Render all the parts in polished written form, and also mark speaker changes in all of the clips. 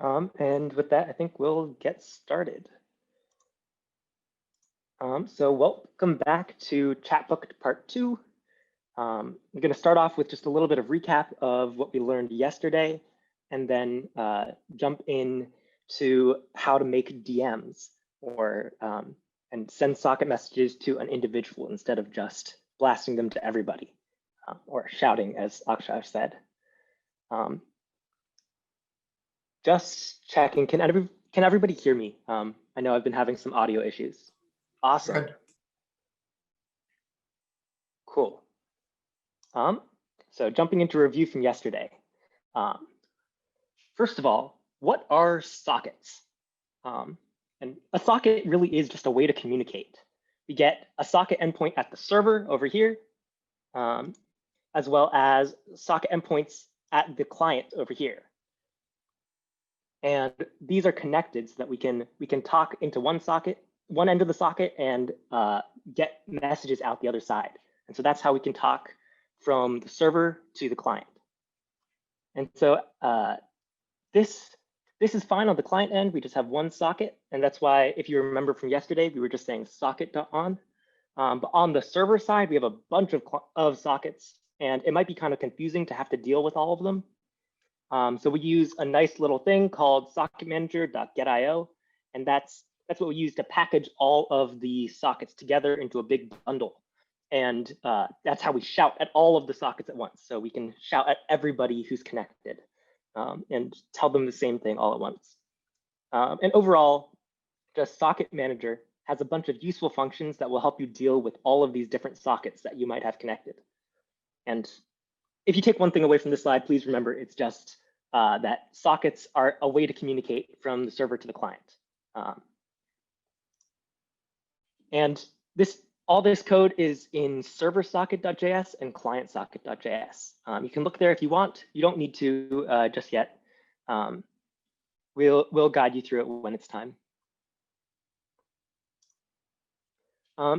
Speaker 1: And with that, I think we'll get started. So welcome back to Chatbook Part 2. I'm going to start off with just a little bit of recap of what we learned yesterday, and then jump in to how to make DMs or and send socket messages to an individual instead of just blasting them to everybody or shouting, as Akshay said. Just checking, can everybody hear me? I know I've been having some audio issues. Awesome.
Speaker 2: Good.
Speaker 1: Cool. So jumping into review from yesterday. First of all, what are sockets? And a socket really is just a way to communicate. We get a socket endpoint at the server over here, as well as socket endpoints at the client over here. And these are connected so that we can talk into one end of the socket, and get messages out the other side. And so that's how we can talk from the server to the client. And so this is fine on the client end. We just have one socket, and that's why, if you remember from yesterday, we were just saying socket.on. But on the server side, we have a bunch of sockets, and it might be kind of confusing to have to deal with all of them. So we use a nice little thing called socketmanager.getIO, and that's what we use to package all of the sockets together into a big bundle. And that's how we shout at all of the sockets at once. So we can shout at everybody who's connected and tell them the same thing all at once. And overall, just Socket Manager has a bunch of useful functions that will help you deal with all of these different sockets that you might have connected. And if you take one thing away from this slide, please remember it's just that sockets are a way to communicate from the server to the client. And all this code is in server-socket.js and client-socket.js. You can look there if you want. You don't need to just yet. We'll guide you through it when it's time.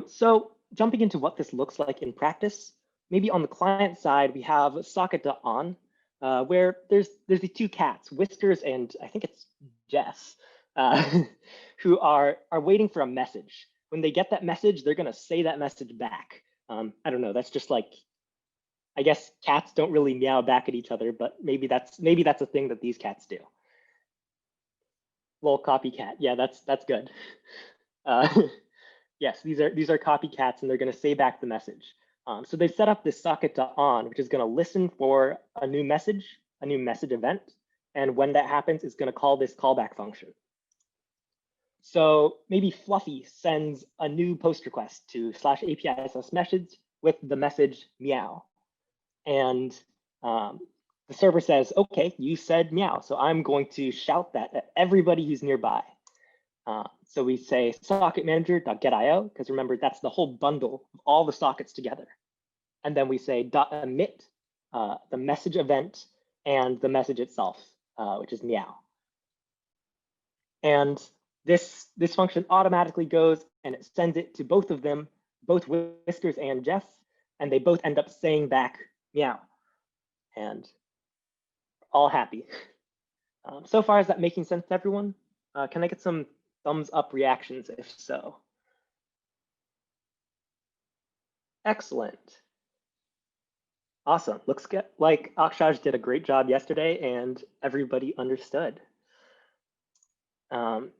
Speaker 1: So jumping into what this looks like in practice, maybe on the client side, we have socket.on, where there's the two cats, Whiskers and I think it's Jess, who are waiting for a message. When they get that message, they're going to say that message back. I don't know. That's just like, I guess cats don't really meow back at each other, but maybe that's a thing that these cats do. Lol, copycat. Yeah, that's good. Yes, these are copycats, and they're going to say back the message. So they've set up this socket.on, which is going to listen for a new message event, and when that happens, it's going to call this callback function. So maybe Fluffy sends a new post request to /API/message with the message meow. And the server says, OK, you said meow, so I'm going to shout that at everybody who's nearby. So we say socketmanager.getIO, because remember, that's the whole bundle of all the sockets together. And then we say .emit, the message event, and the message itself, which is meow. And this function automatically goes and it sends it to both of them, both Whiskers and Jess, and they both end up saying back meow. And all happy. So far, is that making sense to everyone? Can I get some thumbs up reactions if so? Excellent. Awesome. Looks like Akshay did a great job yesterday and everybody understood.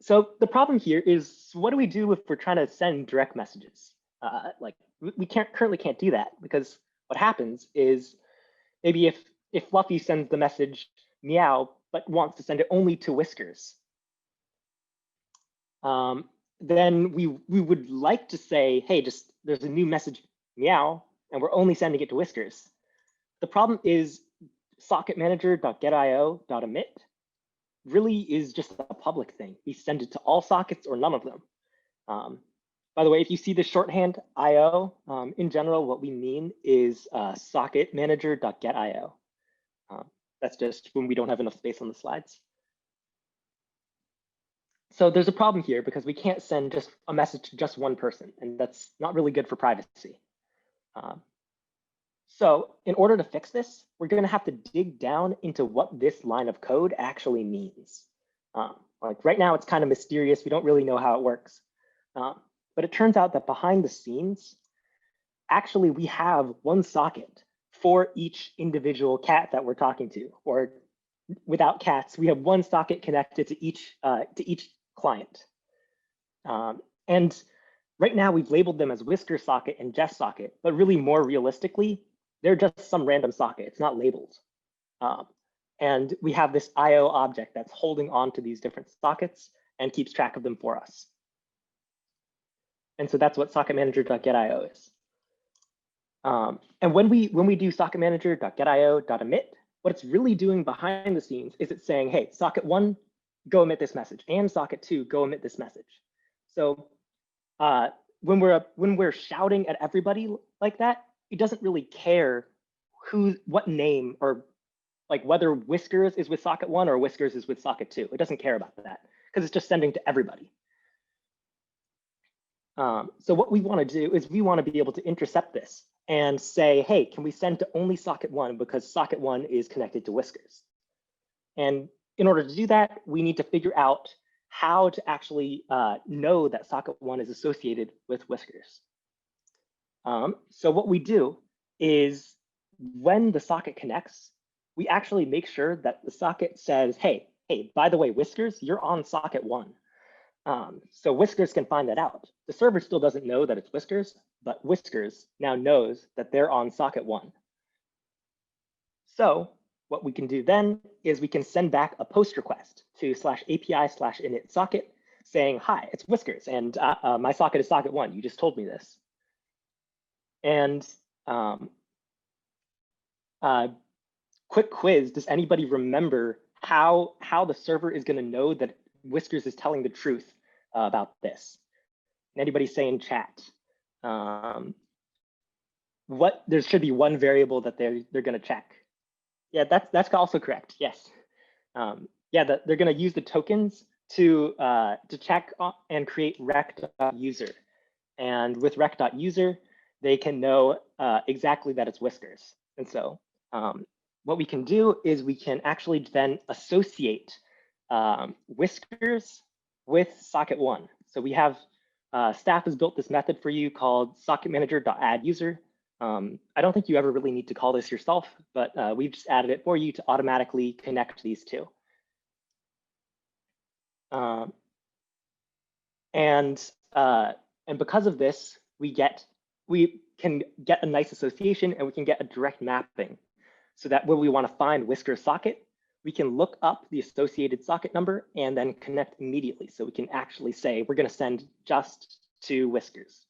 Speaker 1: So the problem here is, what do we do if we're trying to send direct messages? Like we currently can't do that, because what happens is maybe if Fluffy sends the message meow, but wants to send it only to Whiskers, then we would like to say, hey, there's a new message meow, and we're only sending it to Whiskers. The problem is socketmanager.getIO.emit really is just a public thing. We send it to all sockets or none of them. By the way, if you see the shorthand IO, in general, what we mean is socketmanager.getIO. That's just when we don't have enough space on the slides. So there's a problem here because we can't send just a message to just one person, and that's not really good for privacy. So in order to fix this, we're going to have to dig down into what this line of code actually means. Like right now, it's kind of mysterious. We don't really know how it works. But it turns out that behind the scenes, actually, we have one socket for each individual cat that we're talking to, or without cats, we have one socket connected to each client. And right now, we've labeled them as Whisker socket and Jeff socket, but really more realistically, they're just some random socket. It's not labeled. And we have this IO object that's holding on to these different sockets and keeps track of them for us. And so that's what socket manager.getIO is. And when we do socket manager.getIO.emit, what it's really doing behind the scenes is it's saying, hey, socket 1, go emit this message, and socket 2, go emit this message. So when we're shouting at everybody like that, it doesn't really care what name, or like whether Whiskers is with socket 1 or Whiskers is with socket 2. It doesn't care about that because it's just sending to everybody. So what we want to do is we want to be able to intercept this and say, hey, can we send to only socket 1 because socket 1 is connected to Whiskers? And in order to do that, we need to figure out how to actually know that socket 1 is associated with Whiskers. So what we do is when the socket connects, we actually make sure that the socket says, hey, by the way, Whiskers, you're on socket 1. So Whiskers can find that out. The server still doesn't know that it's Whiskers, but Whiskers now knows that they're on socket 1. So what we can do then is we can send back a post request to /API/init socket saying, hi, it's Whiskers, and my socket is socket 1. You just told me this. And quick quiz, does anybody remember how the server is going to know that Whiskers is telling the truth about this? Anybody say in chat? There should be one variable that they're going to check. Yeah, that's also correct. Yes. Yeah, they're going to use the tokens to check and create rec.user. And with rec.user, they can know exactly that it's Whiskers. And so what we can do is we can actually then associate Whiskers with socket 1. So we have staff has built this method for you called socketmanager.addUser. I don't think you ever really need to call this yourself, but we've just added it for you to automatically connect these two. And because of this, we can get a nice association, and we can get a direct mapping, so that when we want to find Whiskers socket, we can look up the associated socket number and then connect immediately. So we can actually say we're going to send just to Whiskers.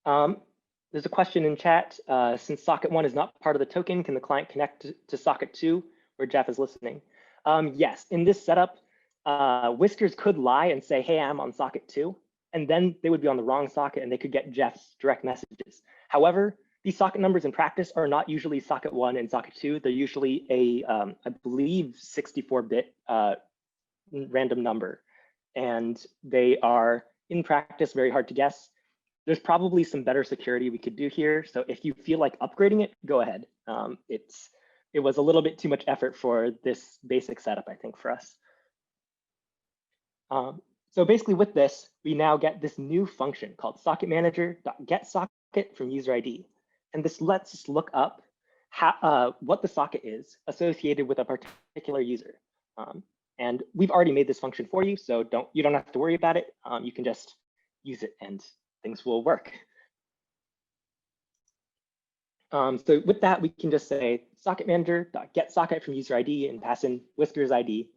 Speaker 1: There's a question in chat. Since socket 1 is not part of the token, can the client connect to socket 2 where Jeff is listening? Yes, in this setup, Whiskers could lie and say, hey, I'm on socket 2, and then they would be on the wrong socket and they could get Jeff's direct messages. However, these socket numbers in practice are not usually socket 1 and socket 2. They're usually a, I believe, 64-bit random number. And they are, in practice, very hard to guess. There's probably some better security we could do here. So if you feel like upgrading it, go ahead. It was a little bit too much effort for this basic setup, I think, for us. So basically with this, we now get this new function called socketmanager.getSocket from user ID. And this lets us look up what the socket is associated with a particular user. And we've already made this function for you, so you don't have to worry about it. You can just use it and things will work. So with that, we can just say socketmanager.getSocket from user ID and pass in Whiskers ID,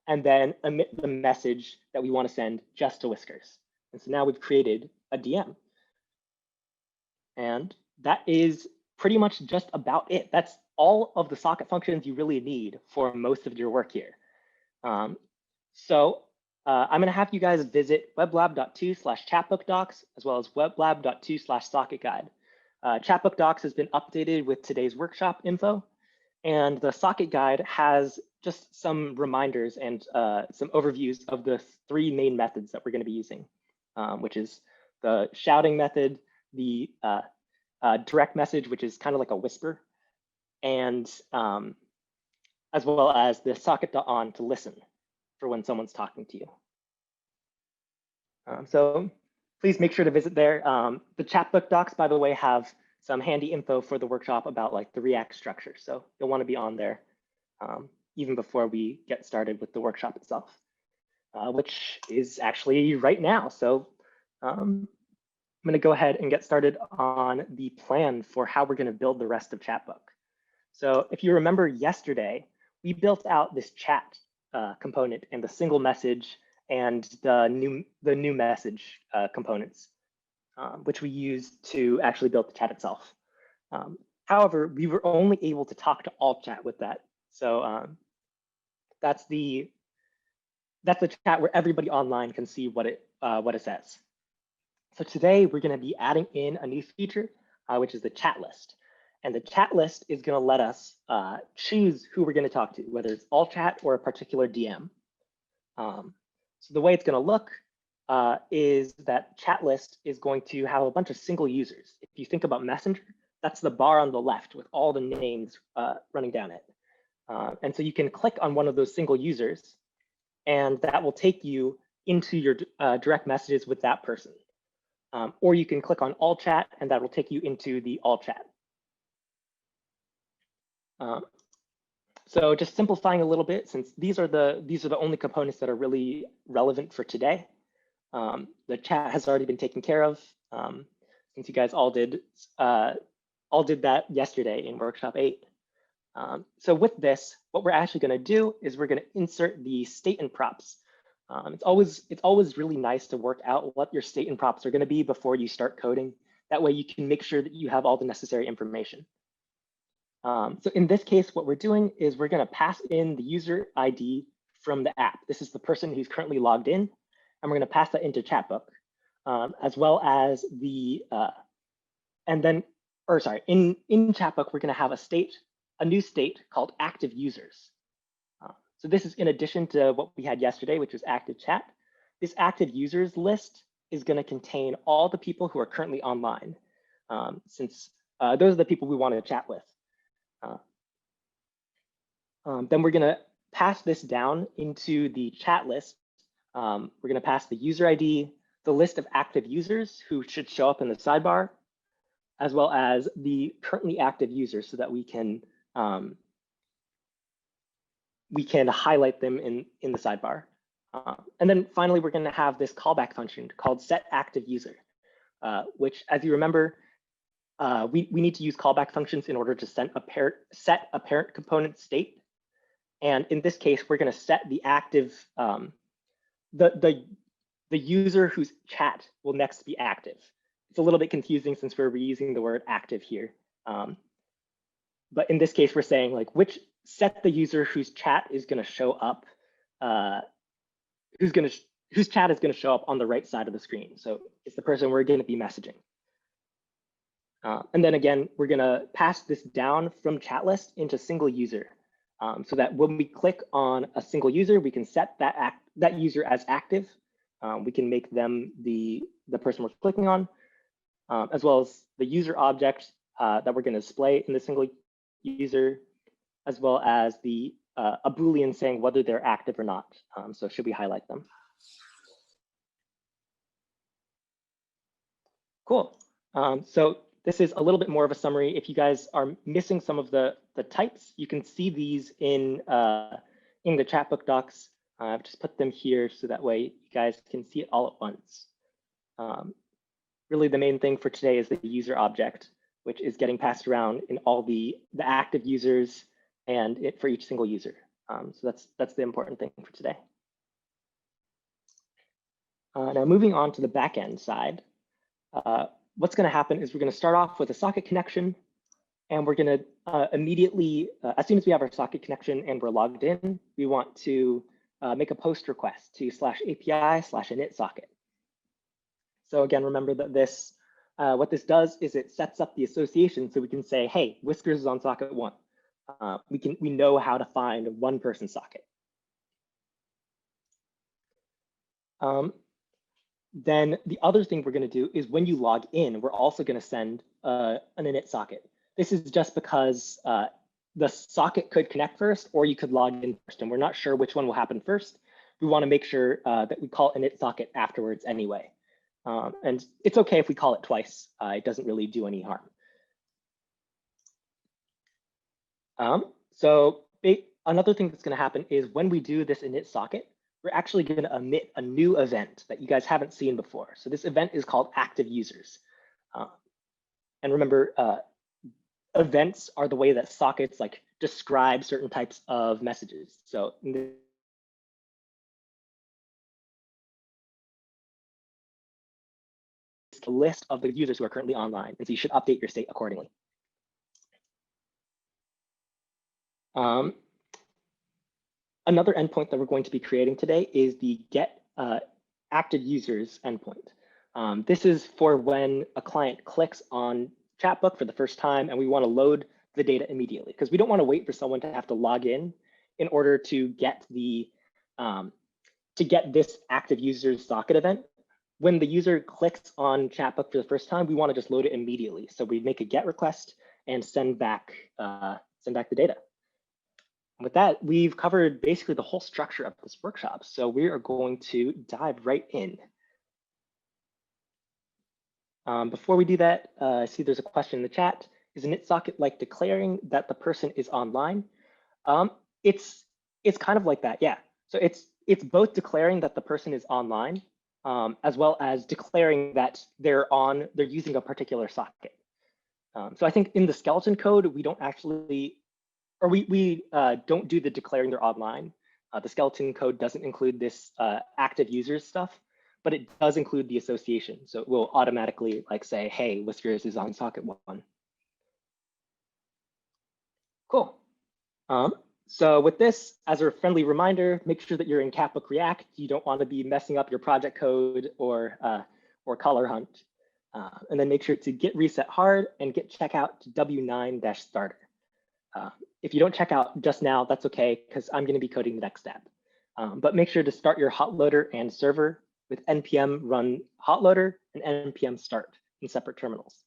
Speaker 1: and then emit the message that we want to send just to Whiskers. And so now we've created a DM. And that is pretty much just about it. That's all of the socket functions you really need for most of your work here. So I'm going to have you guys visit weblab.2/chatbookdocs as well as weblab.2/socketguide. Chatbook docs has been updated with today's workshop info, and the socket guide has just some reminders and some overviews of the 3 main methods that we're going to be using, which is the shouting method, the direct message, which is kind of like a whisper, and as well as the socket.on to listen for when someone's talking to you. So please make sure to visit there. The Chatbook docs, by the way, have some handy info for the workshop about like the React structure. So you'll want to be on there even before we get started with the workshop itself, which is actually right now. So I'm going to go ahead and get started on the plan for how we're going to build the rest of Chatbook. So if you remember yesterday, we built out this chat component and the single message and the new message components, which we used to actually build the chat itself. However, we were only able to talk to all chat with that. So that's the chat where everybody online can see what it says. So today we're going to be adding in a new feature, which is the chat list. And the chat list is going to let us choose who we're going to talk to, whether it's all chat or a particular DM. So the way it's going to look is that chat list is going to have a bunch of single users. If you think about Messenger, that's the bar on the left with all the names running down it. And so you can click on one of those single users, and that will take you into your direct messages with that person. Or you can click on all chat, and that will take you into the all chat. So just simplifying a little bit, since these are the only components that are really relevant for today. The chat has already been taken care of, since you guys all did that yesterday in workshop 8. So with this, what we're actually going to do is we're going to insert the state and props. It's always really nice to work out what your state and props are going to be before you start coding. That way you can make sure that you have all the necessary information. So in this case, what we're doing is we're going to pass in the user ID from the app. This is the person who's currently logged in, and we're going to pass that into Chatbook, as well as the in Chatbook we're going to have a new state called active users. So this is in addition to what we had yesterday, which was active chat. This active users list is going to contain all the people who are currently online, since those are the people we want to chat with. Then we're going to pass this down into the chat list. We're going to pass the user ID, the list of active users who should show up in the sidebar, as well as the currently active users, so that we can highlight them in the sidebar. And then finally, we're going to have this callback function called setActiveUser, which, as you remember, we need to use callback functions in order to set a parent component state. And in this case, we're going to set the active, the user whose chat will next be active. It's a little bit confusing since we're reusing the word active here. But in this case, we're saying like set the user whose chat is going to show up, whose chat is going to show up on the right side of the screen. So it's the person we're going to be messaging. And then again, we're going to pass this down from chat list into single user, so that when we click on a single user, we can set that user as active. We can make them the person we're clicking on, as well as the user object that we're going to display in the single user, as well as a Boolean saying whether they're active or not. So should we highlight them? Cool. So this is a little bit more of a summary. If you guys are missing some of the types, you can see these in the Chatbook docs. I've just put them here so that way you guys can see it all at once. Really, the main thing for today is the user object, which is getting passed around in all the active users and it for each single user. So that's the important thing for today. Now moving on to the backend side. What's going to happen is we're going to start off with a socket connection, and we're going to immediately, as soon as we have our socket connection and we're logged in, we want to make a post request to /API/init socket. So again, remember that what this does is it sets up the association so we can say, hey, Whiskers is on socket 1. We know how to find one person socket. Then the other thing we're going to do is when you log in, we're also going to send an init socket. This is just because the socket could connect first, or you could log in first, and we're not sure which one will happen first. We want to make sure that we call init socket afterwards anyway. And it's okay if we call it twice. It doesn't really do any harm. So another thing that's going to happen is when we do this init socket, we're actually going to emit a new event that you guys haven't seen before. So this event is called active users. And remember, events are the way that sockets like describe certain types of messages. So in a list of the users who are currently online, and so you should update your state accordingly. Another endpoint that we're going to be creating today is the get active users endpoint. This is for when a client clicks on Chatbook for the first time and we want to load the data immediately, because we don't want to wait for someone to have to log in order to get the this active users socket event. When the user clicks on Chatbook for the first time, we want to just load it immediately. So we make a get request and send back the data. With that, we've covered basically the whole structure of this workshop. So we are going to dive right in. Before we do that, I see there's a question in the chat. Is init socket like declaring that the person is online? It's kind of like that, yeah. So it's both declaring that the person is online, as well as declaring that they're using a particular socket. So I think in the skeleton code, we don't actually, or we don't do the declaring they're online. The skeleton code doesn't include this active users stuff, but it does include the association. So it will automatically like say, hey, Whiskers is on socket 1. Cool. So with this, as a friendly reminder, make sure that you're in Chatbook React. You don't want to be messing up your project code or color hunt. And then make sure to git reset hard and git checkout to w9-starter. If you don't check out just now, that's okay, because I'm going to be coding the next step. But make sure to start your hotloader and server with npm run hotloader and npm start in separate terminals.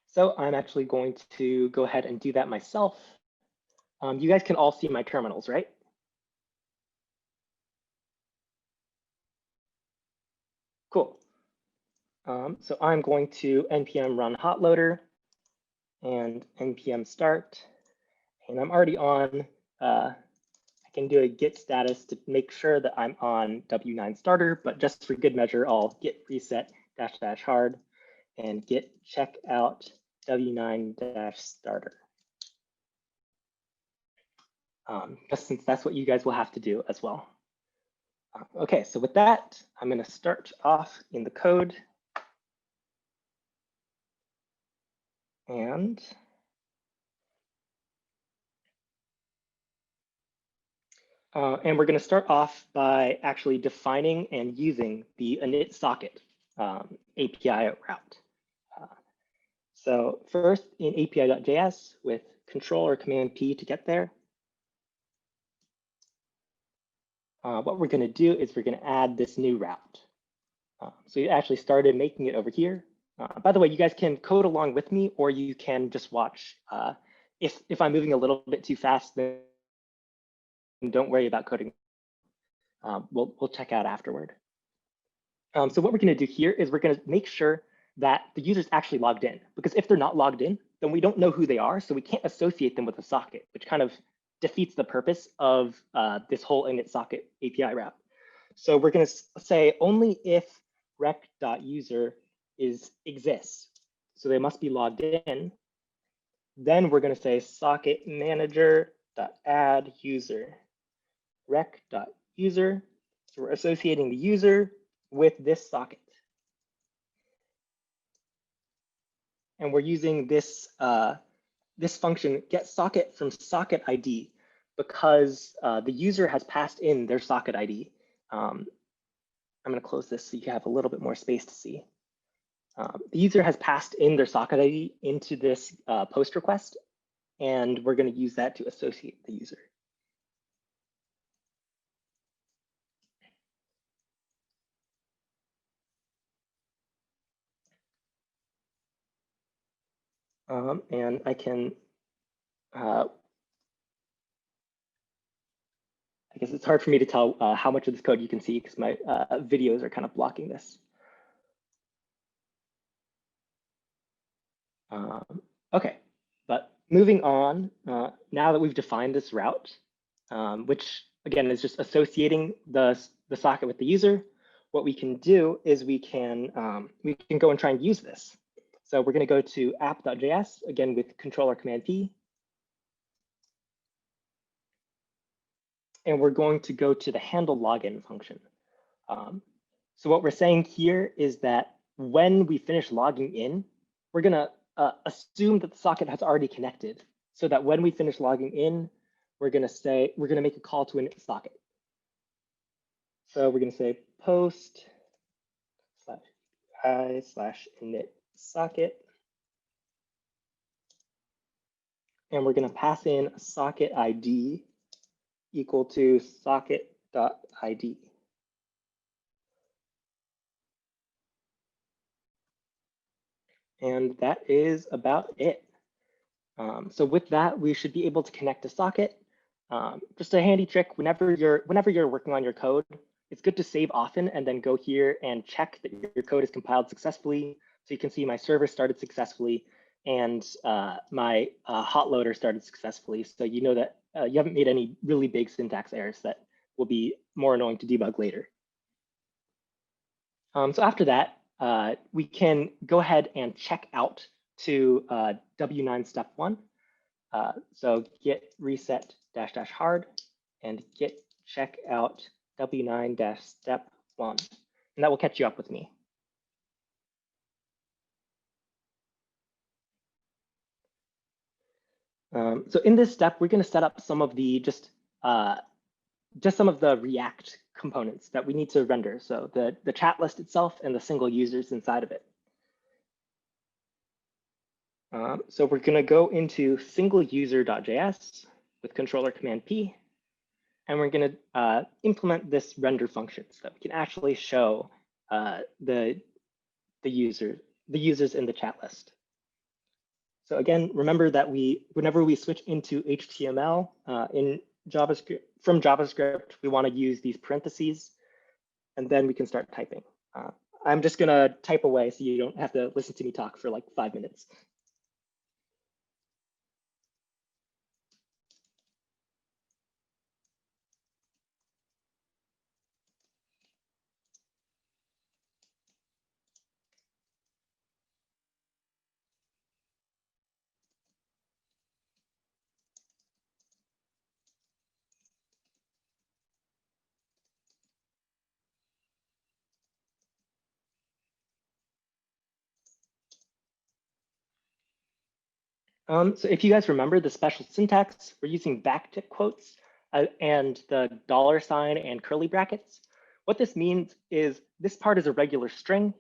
Speaker 1: So I'm actually going to go ahead and do that myself. You guys can all see my terminals, right? Cool. So I'm going to npm run hotloader and npm start. And I'm already on, I can do a git status to make sure that I'm on w9 starter, but just for good measure, I'll git reset -- hard and git checkout w9-starter. Just since that's what you guys will have to do as well. Okay, so with that, I'm going to start off in the code. And we're going to start off by actually defining and using the init socket API route. So first in api.js with control or command P to get there. What we're going to do is we're going to add this new route. So we actually started making it over here. By the way, you guys can code along with me, or you can just watch. If I'm moving a little bit too fast, then don't worry about coding. We'll check out afterward. So what we're going to do here is we're going to make sure that the user's actually logged in, because if they're not logged in, then we don't know who they are, so we can't associate them with a socket, which kind of defeats the purpose of this whole init socket API route. So we're going to say only if rec.user exists, so they must be logged in. Then we're going to say socket manager.add user rec.user. So we're associating the user with this socket. And we're using this this function get socket from socket ID because the user has passed in their socket ID. I'm going to close this so you have a little bit more space to see. The user has passed in their socket ID into this post request, and we're going to use that to associate the user. And I can, I guess it's hard for me to tell how much of this code you can see because my videos are kind of blocking this. Okay, but moving on, now that we've defined this route, which again is just associating the socket with the user, what we can do is we can go and try and use this. So we're going to go to app.js, again with controller command P. And we're going to go to the handle login function. So what we're saying here is that when we finish logging in, we're going to assume that the socket has already connected, so that when we finish logging in, we're going to make a call to init socket. So we're going to say post /i/init socket, and we're going to pass in a socket ID equal to socket.id. And that is about it. So with that, we should be able to connect a socket. Just a handy trick, whenever you're working on your code, it's good to save often and then go here and check that your code is compiled successfully. So you can see my server started successfully and my hot loader started successfully. So you know that you haven't made any really big syntax errors that will be more annoying to debug later. So after that, we can go ahead and check out to W9 step 1. So git reset -- hard and git check out W9 step 1. And that will catch you up with me. So in this step, we're going to set up some of the just some of the React components that we need to render. So the chat list itself and the single users inside of it. So we're going to go into singleuser.js with controller command P, and we're going to implement this render function so that we can actually show the users in the chat list. So again, remember that whenever we switch into HTML in JavaScript, from JavaScript, we want to use these parentheses, and then we can start typing. I'm just going to type away so you don't have to listen to me talk for like 5 minutes. So if you guys remember the special syntax, we're using backtick quotes and the $ and curly brackets. What this means is this part is a regular string,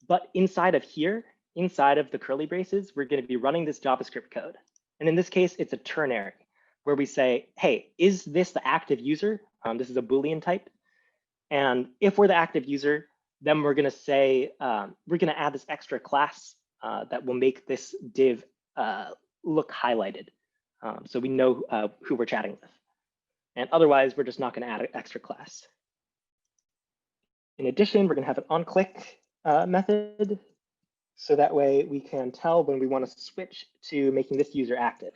Speaker 1: but inside of here, inside of the curly braces, we're going to be running this JavaScript code. And in this case, it's a ternary where we say, hey, is this the active user? This is a Boolean type. And if we're the active user, then we're going to say, we're going to add this extra class that will make this div look highlighted. So we know who we're chatting with. And otherwise, we're just not going to add an extra class. In addition, we're going to have an onClick method. So that way we can tell when we want to switch to making this user active.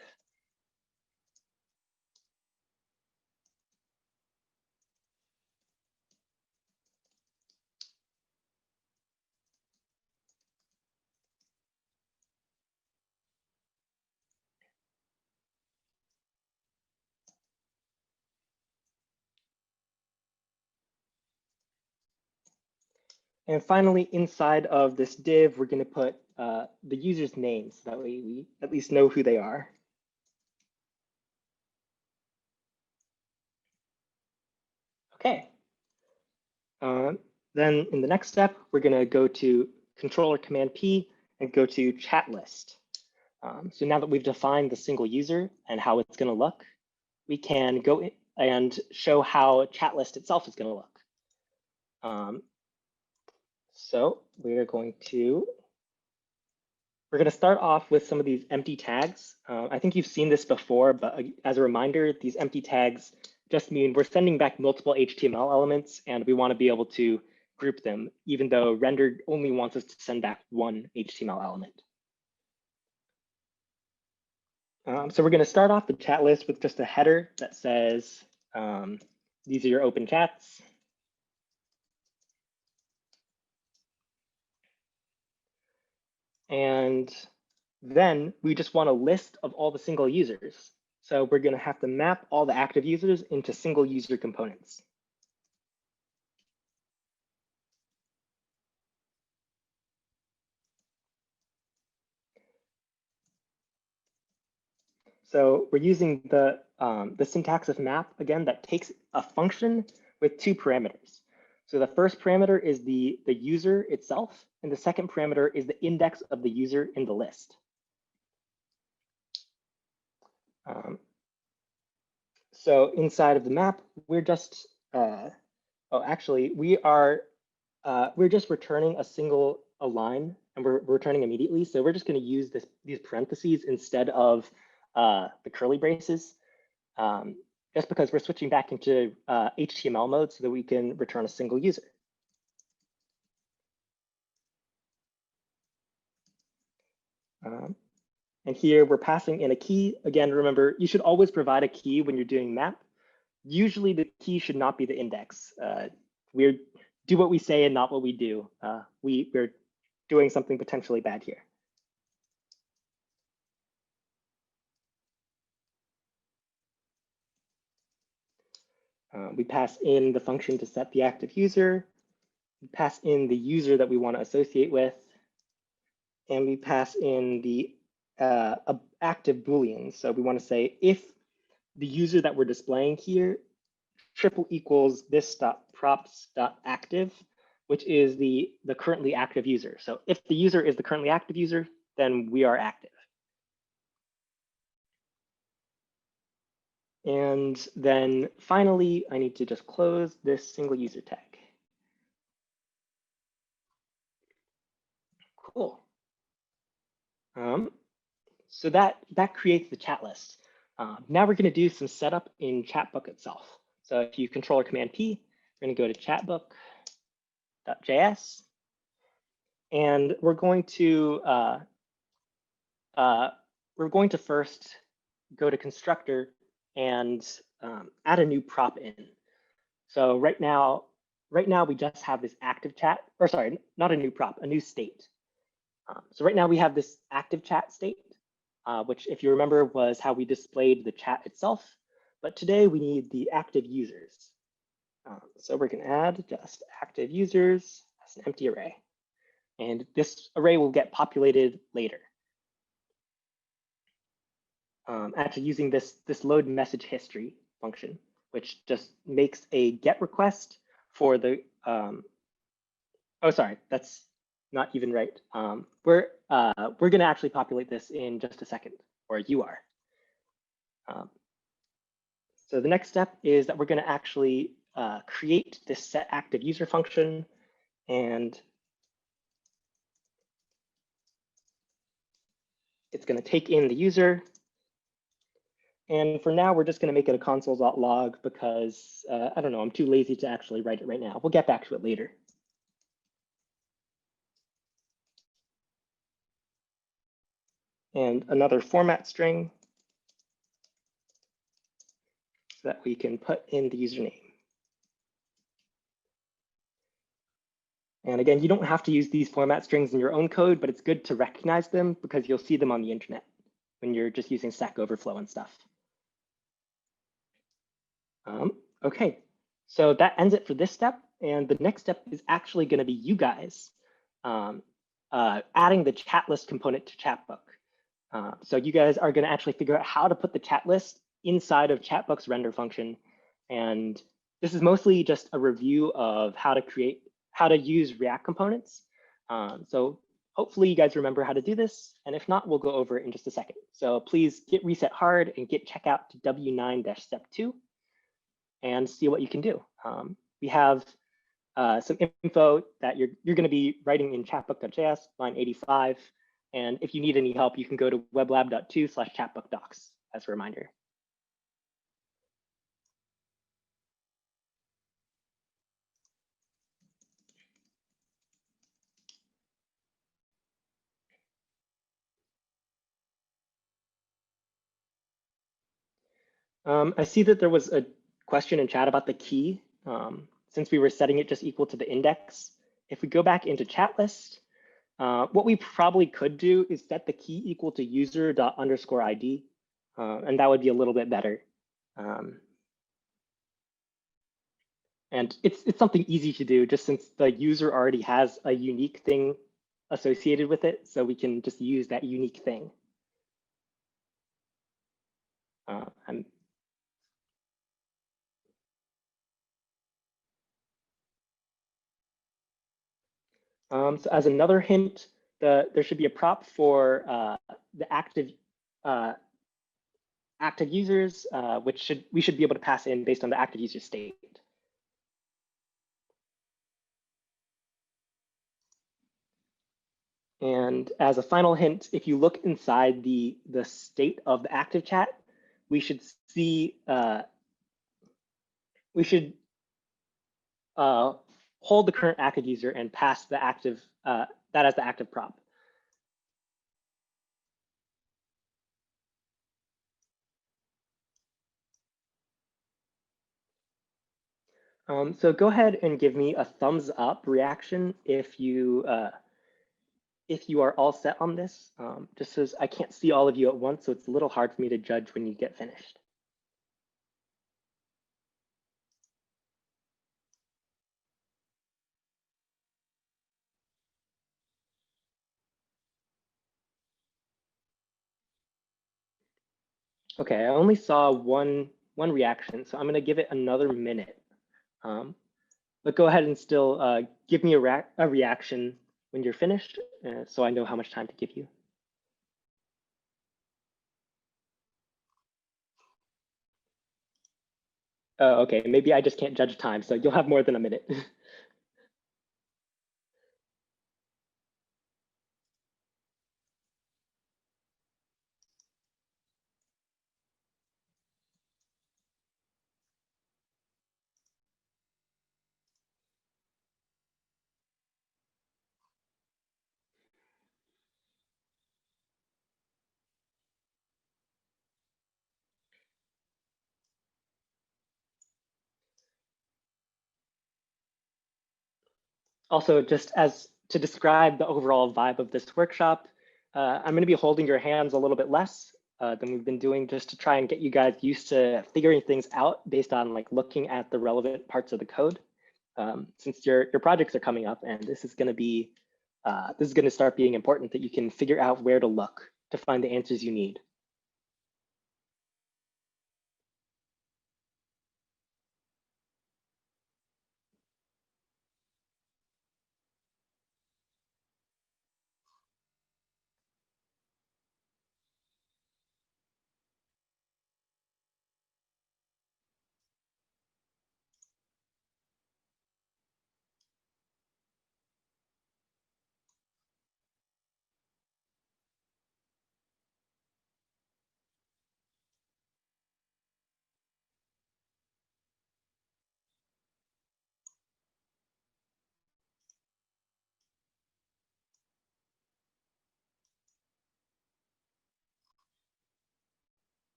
Speaker 1: And finally, inside of this div, we're going to put the user's name, so that way we at least know who they are. Okay. Then in the next step, we're going to go to controller command P and go to chat list. So now that we've defined the single user and how it's going to look, we can go and show how chat list itself is going to look. So we're going to We're going to start off with some of these empty tags. I think you've seen this before, but as a reminder, these empty tags just mean we're sending back multiple HTML elements, and we want to be able to group them, even though render only wants us to send back one HTML element. So we're going to start off the chat list with just a header that says, these are your open chats. And then we just want a list of all the single users. So we're going to have to map all the active users into single user components. So we're using the syntax of map, again, that takes a function with two parameters. So the first parameter is the user itself, and the second parameter is the index of the user in the list. So inside of the map, we're just, we're just returning a line, and we're returning immediately. So we're just going to use these parentheses instead of the curly braces, just because we're switching back into HTML mode so that we can return a single user. And here we're passing in a key. Again, remember, you should always provide a key when you're doing map. Usually the key should not be the index. We do what we say and not what we do. We're doing something potentially bad here. We pass in the function to set the active user. We pass in the user that we want to associate with. And we pass in the active Boolean. So we want to say if the user that we're displaying here triple equals this.props.active, which is the currently active user. So if the user is the currently active user, then we are active. And then finally, I need to just close this single user tag. Cool. So that creates the chat list. Now we're going to do some setup in Chatbook itself. So if you Control or Command P, we're going to go to chatbook.js, and we're going to first go to constructor and add a new prop in. So right now we just have this active chat, or sorry, not a new prop, a new state. So right now we have this active chat state, which if you remember was how we displayed the chat itself. But today we need the active users. So we're going to add just active users as an empty array. And this array will get populated later. Actually using this load message history function, which just makes a GET request for the, oh, sorry, that's not even right. We're going to actually populate this in just a second, or you are. So the next step is that we're going to actually create this set active user function, and it's going to take in the user. And for now, we're just going to make it a console.log because I don't know, I'm too lazy to actually write it right now. We'll get back to it later. And another format string so that we can put in the username. And again, you don't have to use these format strings in your own code, but it's good to recognize them because you'll see them on the internet when you're just using Stack Overflow and stuff. OK, so that ends it for this step. And the next step is actually going to be you guys adding the chat list component to Chatbook. So you guys are going to actually figure out how to put the chat list inside of Chatbook's render function. And this is mostly just a review of how to use React components. So hopefully you guys remember how to do this. And if not, we'll go over it in just a second. So please git reset hard and git checkout to W9-step 2 and see what you can do. We have some info that you're going to be writing in chatbook.js, line 85. And if you need any help, you can go to weblab.to/chatbookdocs as a reminder. I see that there was a question in chat about the key. Since we were setting it just equal to the index, if we go back into chat list, what we probably could do is set the key equal to user._id, and that would be a little bit better. And it's something easy to do just since the user already has a unique thing associated with it, so we can just use that unique thing. So as another hint, there should be a prop for the active users, which we should be able to pass in based on the active user state. And as a final hint, if you look inside the state of the active chat, we should see we should hold the current active user and pass the active that as the active prop. So go ahead and give me a thumbs up reaction if you are all set on this, just as I can't see all of you at once, so it's a little hard for me to judge when you get finished. Okay, I only saw one reaction, so I'm going to give it another minute. But go ahead and still give me a reaction when you're finished, so I know how much time to give you. Okay, maybe I just can't judge time, so you'll have more than a minute. Also, just as to describe the overall vibe of this workshop, I'm going to be holding your hands a little bit less than we've been doing, just to try and get you guys used to figuring things out based on like looking at the relevant parts of the code. Since your projects are coming up, and this is going to start being important, that you can figure out where to look to find the answers you need.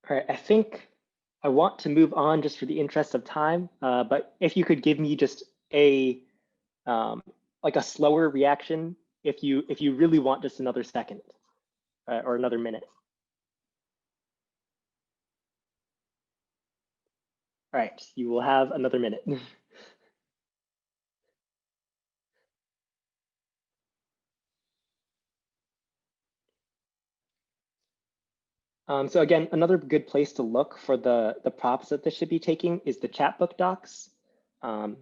Speaker 1: All right, I think I want to move on just for the interest of time, but if you could give me just a like a slower reaction if you really want just another second or another minute. All right, you will have another minute. So again, another good place to look for the props that this should be taking is the Chatbook docs. So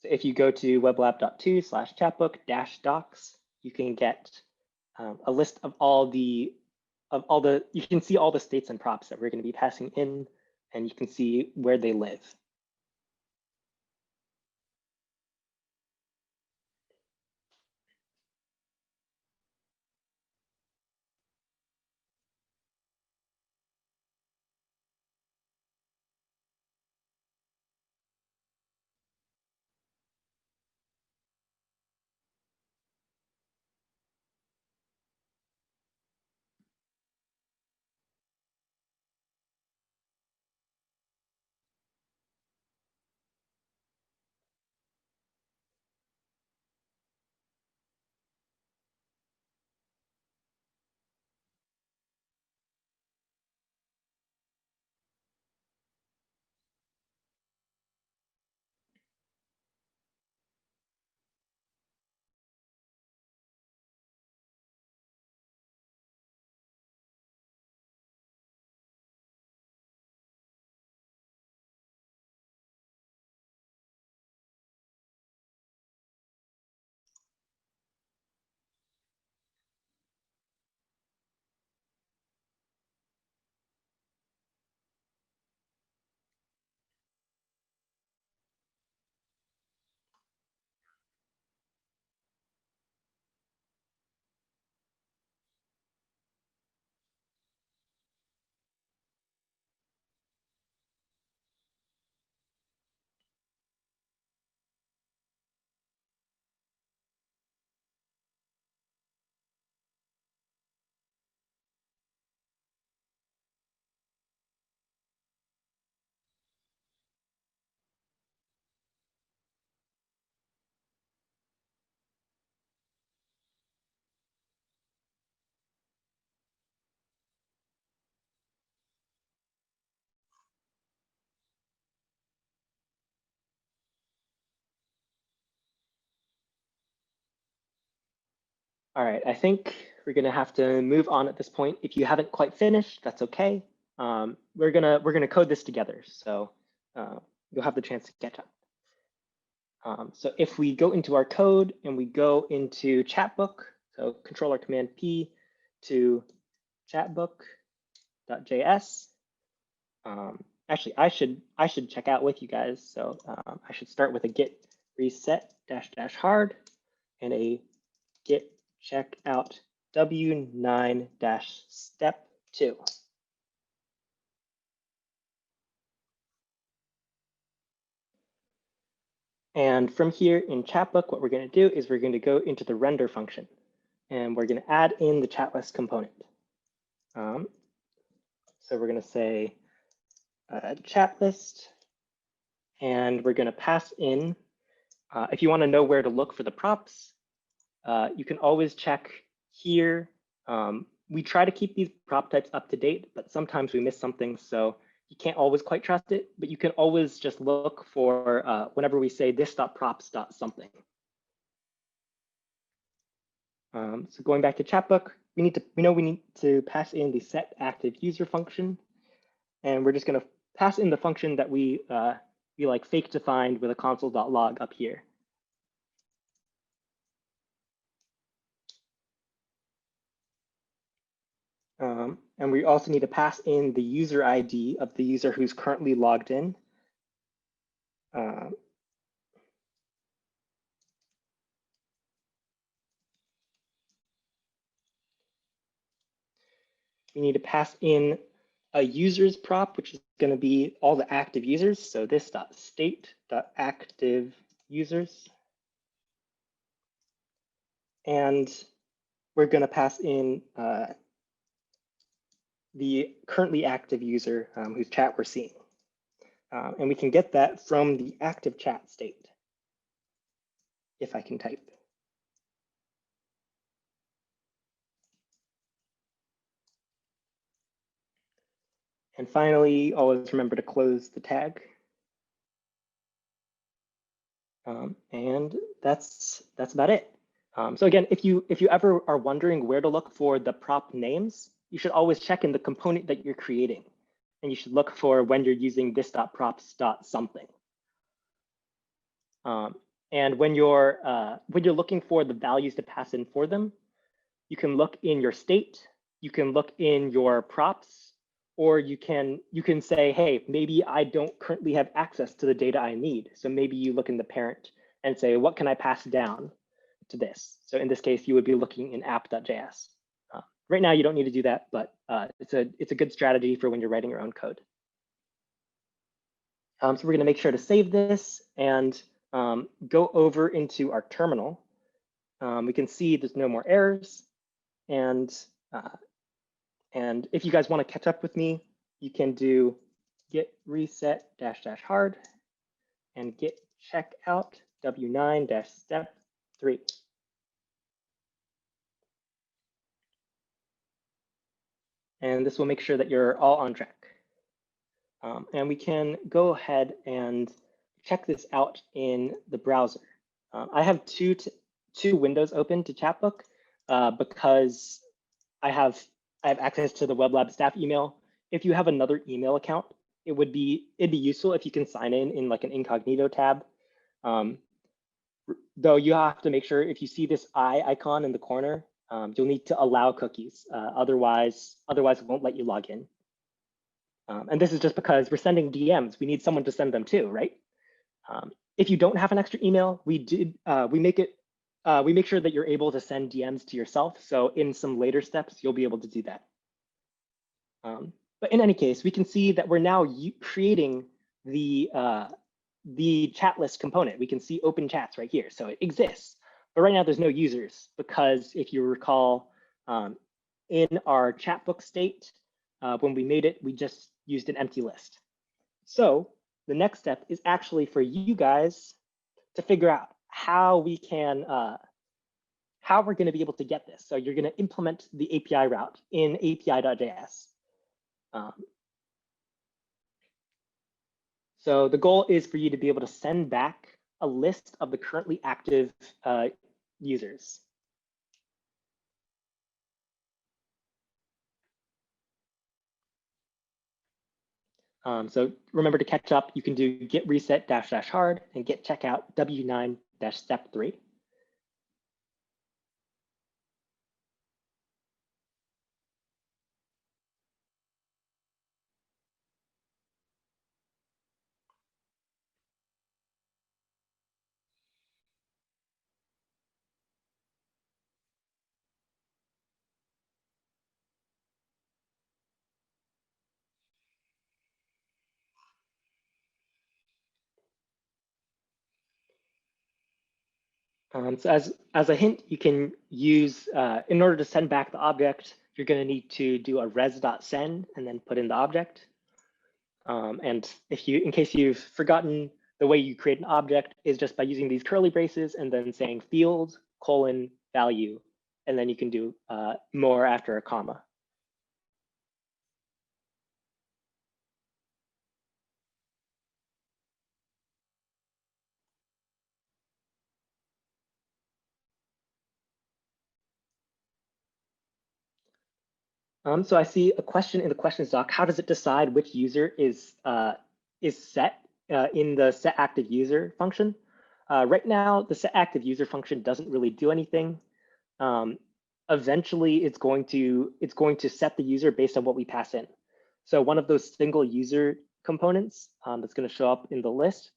Speaker 1: if you go to weblab.2/chatbook-docs, you can get a list of all the you can see all the states and props that we're going to be passing in, and you can see where they live. All right, I think we're gonna have to move on at this point. If you haven't quite finished, that's okay. We're gonna code this together, so you'll have the chance to catch up. So if we go into our code and we go into Chatbook, so Control Command P to chatbook.js. Actually, I should check out with you guys. So I should start with a git reset -- hard and a git check out w9 step 2. And from here in Chatbook, what we're going to do is we're going to go into the render function, and we're going to add in the chat list component. So we're going to say chat list, and we're going to pass in. If you want to know where to look for the props, you can always check here. We try to keep these prop types up to date, but sometimes we miss something, so you can't always quite trust it, but you can always just look for whenever we say this.props.something. So going back to Chatbook, we know we need to pass in the set active user function, and we're just going to pass in the function that we like fake defined with a console.log up here. And we also need to pass in the user ID of the user who's currently logged in. We need to pass in a user's prop, which is going to be all the active users. So this.state.active users. And we're going to pass in the currently active user whose chat we're seeing. And we can get that from the active chat state, if I can type. And finally, always remember to close the tag. And that's about it. So again, if you ever are wondering where to look for the prop names, you should always check in the component that you're creating. And you should look for when you're using this.props.something. And when you're looking for the values to pass in for them, you can look in your state, you can look in your props, or you can say, hey, maybe I don't currently have access to the data I need. So maybe you look in the parent and say, what can I pass down to this? So in this case, you would be looking in app.js. Right now, you don't need to do that, but it's a good strategy for when you're writing your own code. So we're going to make sure to save this and go over into our terminal. We can see there's no more errors. And if you guys want to catch up with me, you can do git reset -- hard and git checkout w9 step 3. And this will make sure that you're all on track. And we can go ahead and check this out in the browser. I have two windows open to Chatbook because I have access to the Web Lab staff email. If you have another email account, it'd be useful if you can sign in like an incognito tab. Though you have to make sure if you see this eye icon in the corner, you'll need to allow cookies. Otherwise, it won't let you log in. And this is just because we're sending DMs. We need someone to send them to, right? If you don't have an extra email, we make sure that you're able to send DMs to yourself. So in some later steps, you'll be able to do that. But in any case, we can see that we're now creating the chat list component. We can see open chats right here. So it exists. But right now, there's no users because if you recall, in our Chatbook state, when we made it, we just used an empty list. So the next step is actually for you guys to figure out how we can, how we're going to be able to get this. So you're going to implement the API route in api.js. So the goal is for you to be able to send back a list of the currently active users. So remember to catch up, you can do git reset -- hard and git checkout w9 step 3. So as a hint, you can use, in order to send back the object, you're going to need to do a res.send and then put in the object. And in case you've forgotten, the way you create an object is just by using these curly braces and then saying field : value, and then you can do more after a comma. So I see a question in the questions doc. How does it decide which user is set in the set active user function? Right now, the set active user function doesn't really do anything. Eventually, it's going to set the user based on what we pass in. So one of those single user components that's going to show up in the list.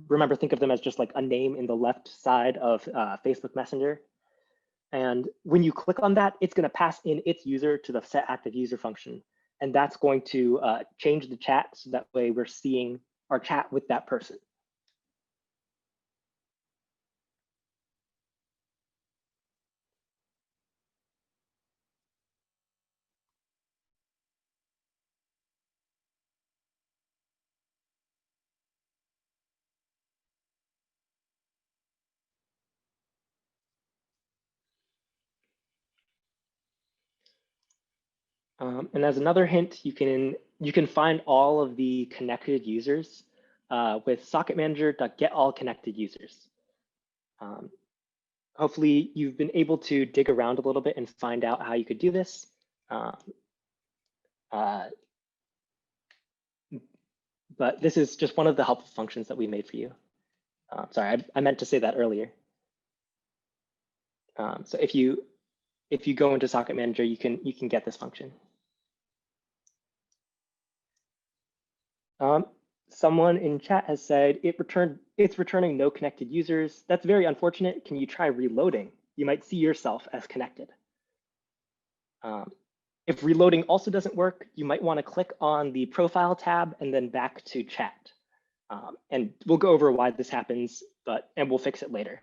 Speaker 1: Remember, think of them as just like a name in the left side of Facebook Messenger. And when you click on that, it's going to pass in its user to the set active user function. And that's going to change the chat so that way we're seeing our chat with that person. And as another hint, you can find all of the connected users with socketmanager.getAllConnectedUsers. Hopefully, you've been able to dig around a little bit and find out how you could do this. But this is just one of the helpful functions that we made for you. Sorry, I meant to say that earlier. So if you go into Socket Manager, you can get this function. Someone in chat has said it's returning no connected users. That's very unfortunate. Can you try reloading? You might see yourself as connected. If reloading also doesn't work, you might want to click on the profile tab and then back to chat. And we'll go over why this happens, and we'll fix it later.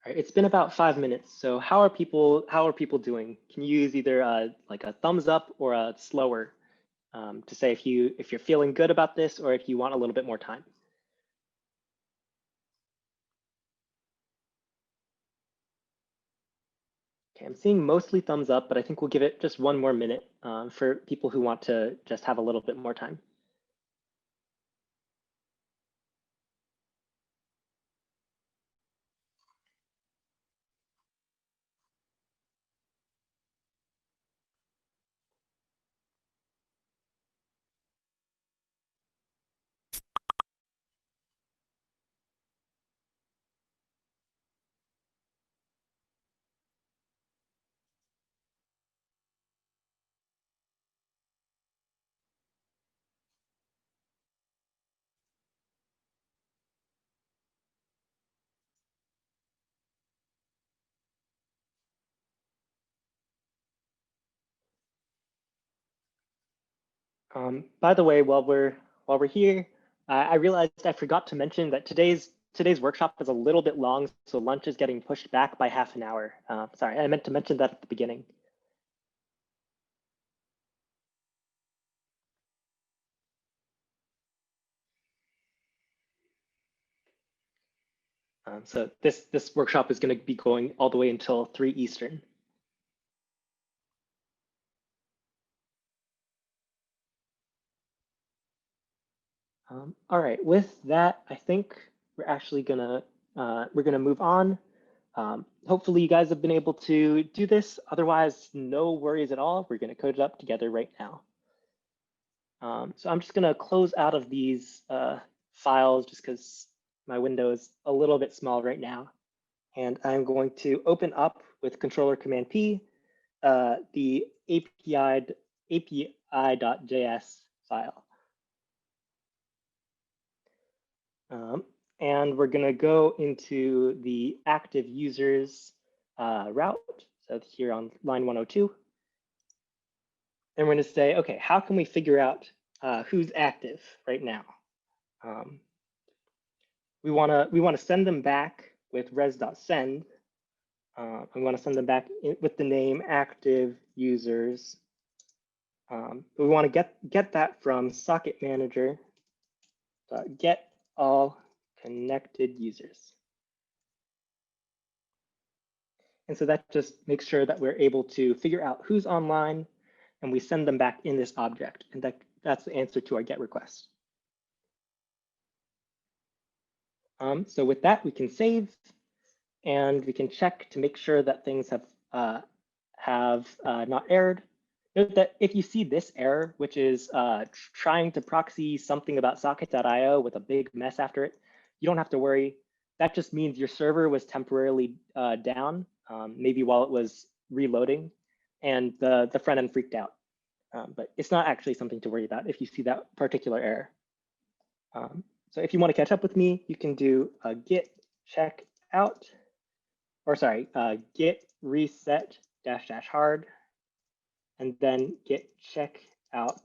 Speaker 1: All right, it's been about 5 minutes. So how are people doing? Can you use either like a thumbs up or a slower to say if you're feeling good about this or if you want a little bit more time? Okay, I'm seeing mostly thumbs up, but I think we'll give it just one more minute for people who want to just have a little bit more time. By the way, while we're here, I realized I forgot to mention that today's workshop is a little bit long, so lunch is getting pushed back by half an hour. Sorry, I meant to mention that at the beginning. So this workshop is going to be going all the way until 3 Eastern. All right, with that, I think we're actually gonna move on. Hopefully you guys have been able to do this. Otherwise, no worries at all. We're gonna code it up together right now. So I'm just gonna close out of these files just because my window is a little bit small right now. And I'm going to open up with controller command P the API.js file. And we're going to go into the active users route. So here on line 102. And we're going to say, OK, how can we figure out who's active right now? We want to send them back with res.send. We want to send them back with the name active users. We want to get that from socket manager. Get all connected users. And so that just makes sure that we're able to figure out who's online, and we send them back in this object. And that's the answer to our GET request. So with that, we can save, and we can check to make sure that things have not errored. Note that if you see this error, which is trying to proxy something about socket.io with a big mess after it, you don't have to worry. That just means your server was temporarily down, maybe while it was reloading, and the front end freaked out. But it's not actually something to worry about if you see that particular error. So if you want to catch up with me, you can do a git check out, or sorry, git reset -- hard, and then git check out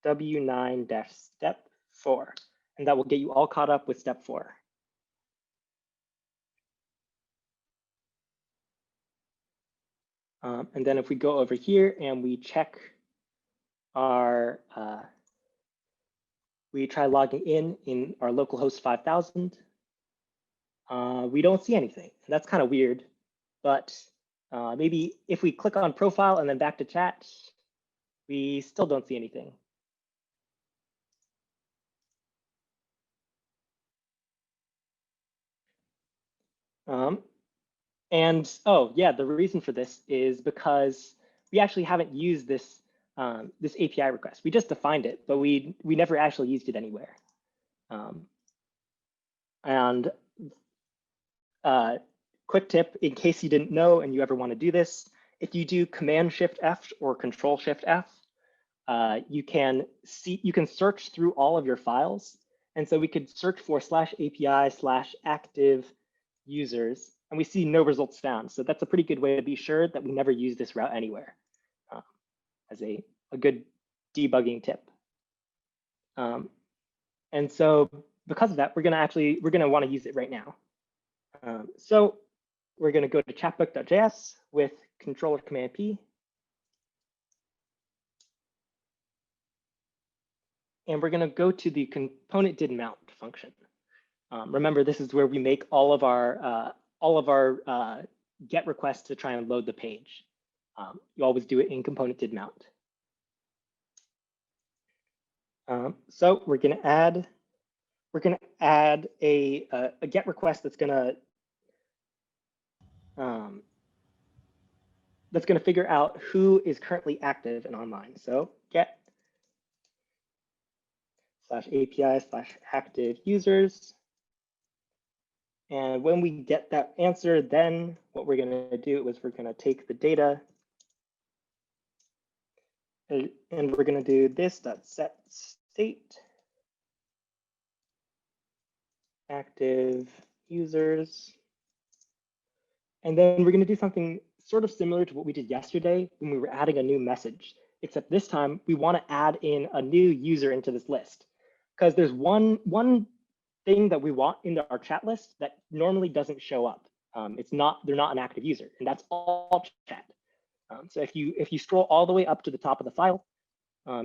Speaker 1: W9 - step 4. And that will get you all caught up with step 4. And then if we go over here and we check our, we try logging in our localhost 5000, we don't see anything. And that's kind of weird, but maybe if we click on profile and then back to chat, we still don't see anything. And oh yeah, the reason for this is because we actually haven't used this this API request. We just defined it, but we never actually used it anywhere. And quick tip, in case you didn't know and you ever want to do this, if you do Command-Shift-F or Control-Shift-F, you can search through all of your files. And so we could search for /API/active users, and we see no results found. So that's a pretty good way to be sure that we never use this route anywhere, as a good debugging tip. And so because of that, we're gonna want to use it right now. So we're gonna go to chatbook.js with controller command P. And we're gonna go to the component did mount function. Remember, this is where we make all of our GET requests to try and load the page. You always do it in component did mount. So we're gonna add a GET request that's gonna figure out who is currently active and online. So get /API/active users. And when we get that answer, then what we're going to do is we're going to take the data and we're going to do this.set state active users. And then we're going to do something sort of similar to what we did yesterday when we were adding a new message, except this time we want to add in a new user into this list, because there's one thing that we want in our chat list that normally doesn't show up. They're not an active user, and that's all chat. So if you scroll all the way up to the top of the file,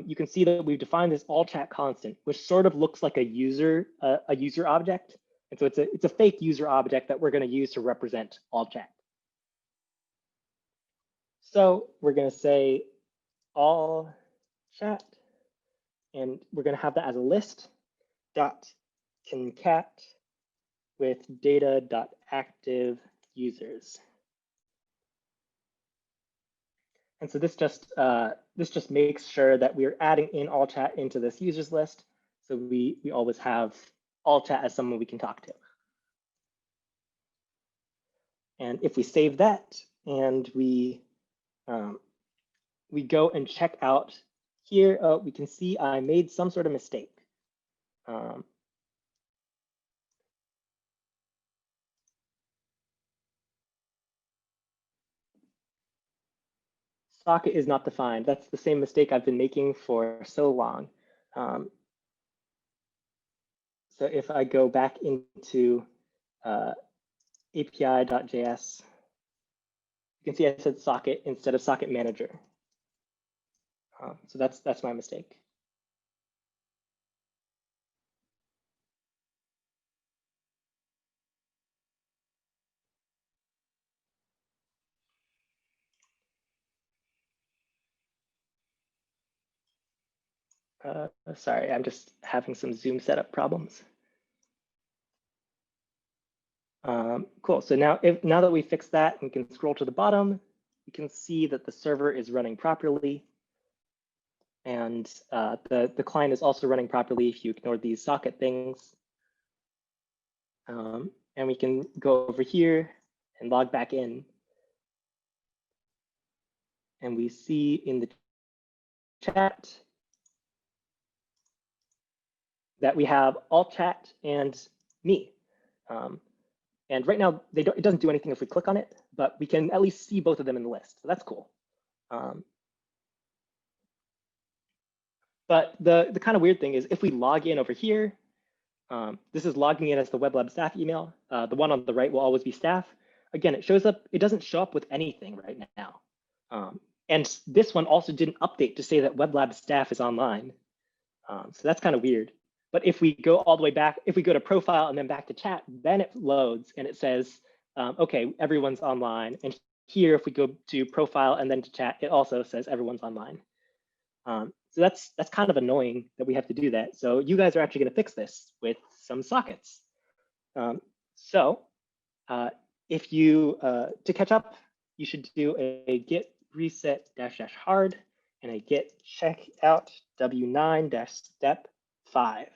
Speaker 1: you can see that we've defined this all chat constant, which sort of looks like a user object. And so it's a fake user object that we're going to use to represent all chat. So we're going to say all chat, and we're going to have that as a list dot concat with data.active users. And so this just makes sure that we're adding in all chat into this users list. So we always have all chat as someone we can talk to. And if we save that and we go and check out here, we can see I made some sort of mistake. socket is not defined. That's the same mistake I've been making for so long. So if I go back into API.js, you can see I said socket instead of socket manager. So that's my mistake. Sorry, I'm just having some Zoom setup problems. Cool. So now that we fixed that, we can scroll to the bottom. You can see that the server is running properly, and the client is also running properly if you ignore these socket things. And we can go over here and log back in. And we see in the chat that we have alt chat and me. And right now, it doesn't do anything if we click on it, but we can at least see both of them in the list. So that's cool. But the kind of weird thing is if we log in over here, this is logging in as the Web Lab staff email. The one on the right will always be staff. Again, it shows up. It doesn't show up with anything right now. And this one also didn't update to say that Web Lab staff is online. So that's kind of weird. But if we go all the way back, if we go to profile and then back to chat, then it loads and it says, OK, everyone's online. And here, if we go to profile and then to chat, it also says everyone's online. So that's kind of annoying that we have to do that. So you guys are actually going to fix this with some sockets. If you, to catch up, you should do a git reset -- hard and a git check out w9 step 5.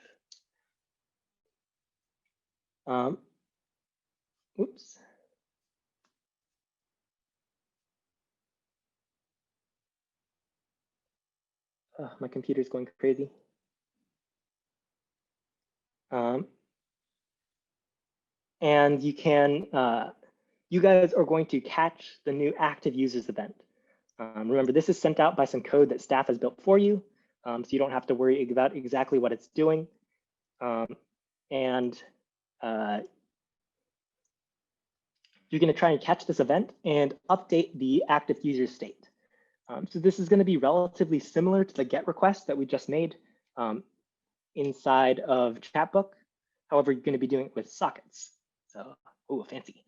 Speaker 1: Oops. Oh, my computer's going crazy. And you can, you guys are going to catch the new active users event. Remember, this is sent out by some code that staff has built for you, so you don't have to worry about exactly what it's doing. And you're going to try and catch this event and update the active user state. So this is going to be relatively similar to the GET request that we just made inside of Chatbook. However, you're going to be doing it with sockets. So, oh, fancy.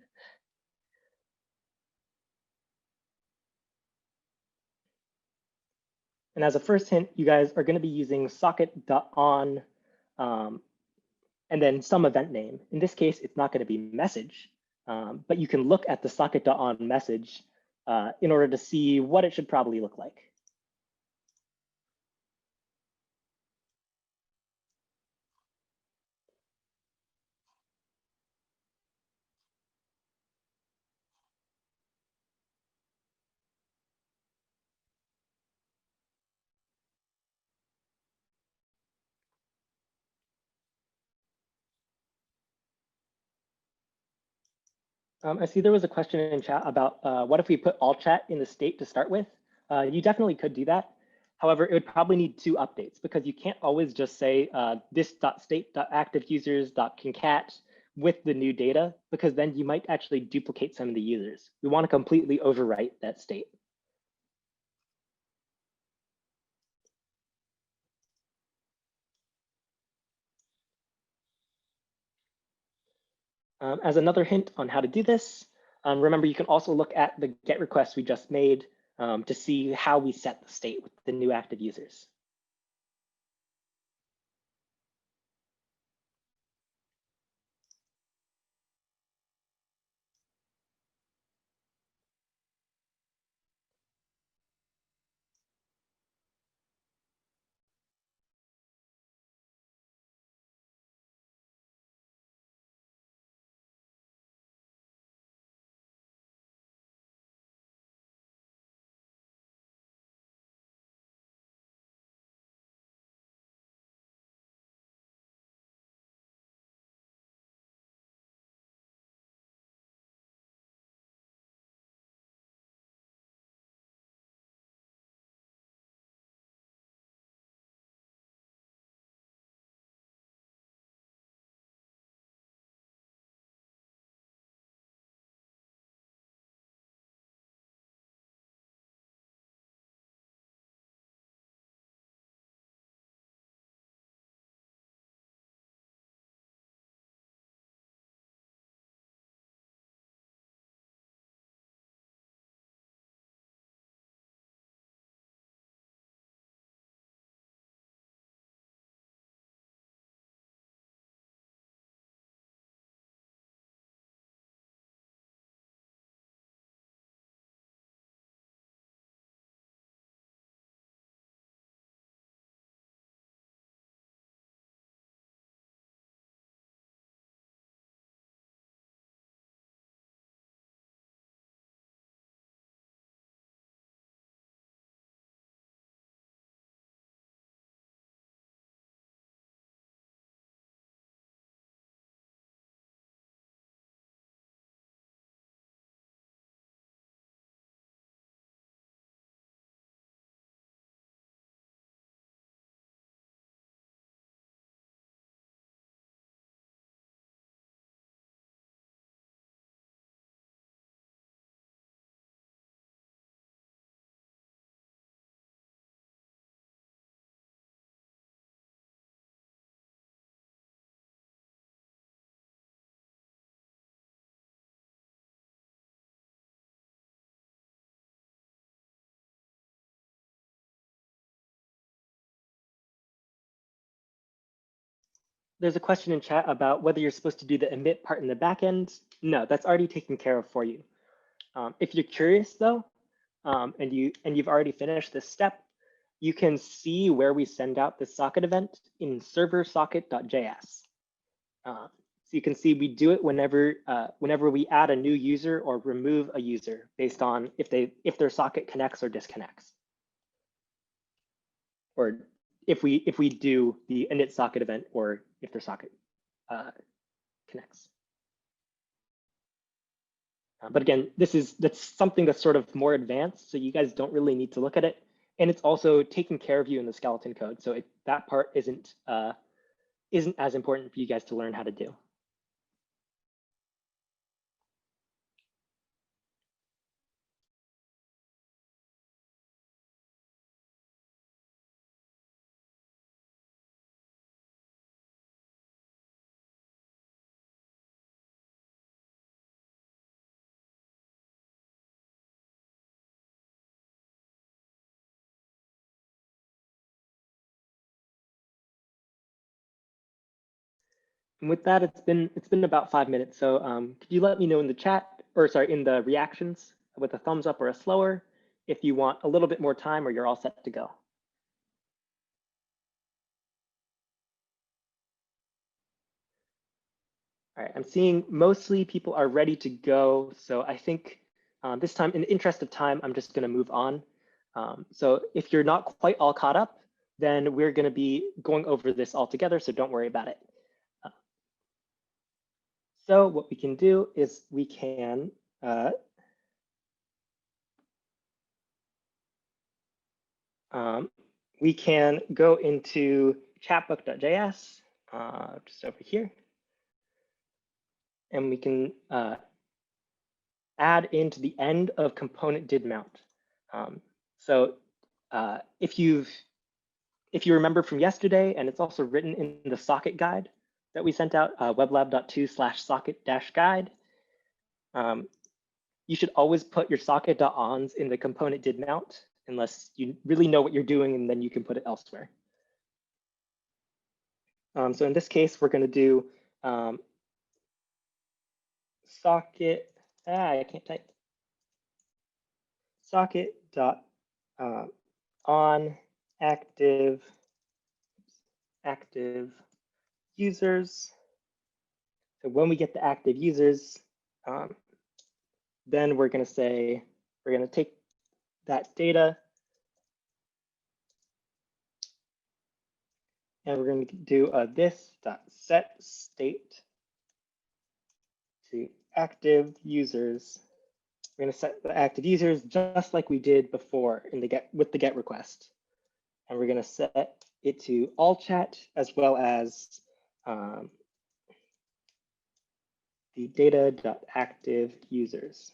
Speaker 1: And as a first hint, you guys are going to be using socket.on and then some event name. In this case, it's not going to be message, but you can look at the socket.on message in order to see what it should probably look like. I see there was a question in chat about what if we put all chat in the state to start with? You definitely could do that. However, it would probably need 2 updates because you can't always just say this.state.activeusers.concat with the new data, because then you might actually duplicate some of the users. We want to completely overwrite that state. As another hint on how to do this, remember, you can also look at the GET request we just made to see how we set the state with the new active users. there's a question in chat about whether you're supposed to do the emit part in the back end. No, that's already taken care of for you. If you're curious though, and you've already finished this step, you can see where we send out the socket event in server socket.js. So you can see we do it whenever we add a new user or remove a user based on if their socket connects or disconnects, or if we do the init socket event or if their socket connects. But again, that's something that's sort of more advanced, so you guys don't really need to look at it, and it's also taking care of you in the skeleton code, so that part isn't as important for you guys to learn how to do. And with that, it's been about 5 minutes. So could you let me know in the chat, or sorry, in the reactions with a thumbs up or a slower, if you want a little bit more time or you're all set to go. All right, I'm seeing mostly people are ready to go. So I think this time, in the interest of time, I'm just going to move on. So if you're not quite all caught up, then we're going to be going over this all together. So don't worry about it. So what we can do is we can go into chatbook.js, just over here, and we can add into the end of component did mount. So if you remember from yesterday, and it's also written in the socket guide that we sent out, weblab.2/socket-guide, you should always put your socket.ons in the component did mount unless you really know what you're doing, and then you can put it elsewhere. So in this case, we're going to do socket, I can't type, socket dot on active users. So when we get the active users, then we're going to say, we're going to take that data and we're going to do this dot set state to active users. We're going to set the active users just like we did before in the with the get request. And we're going to set it to all chat as well as the data.active users.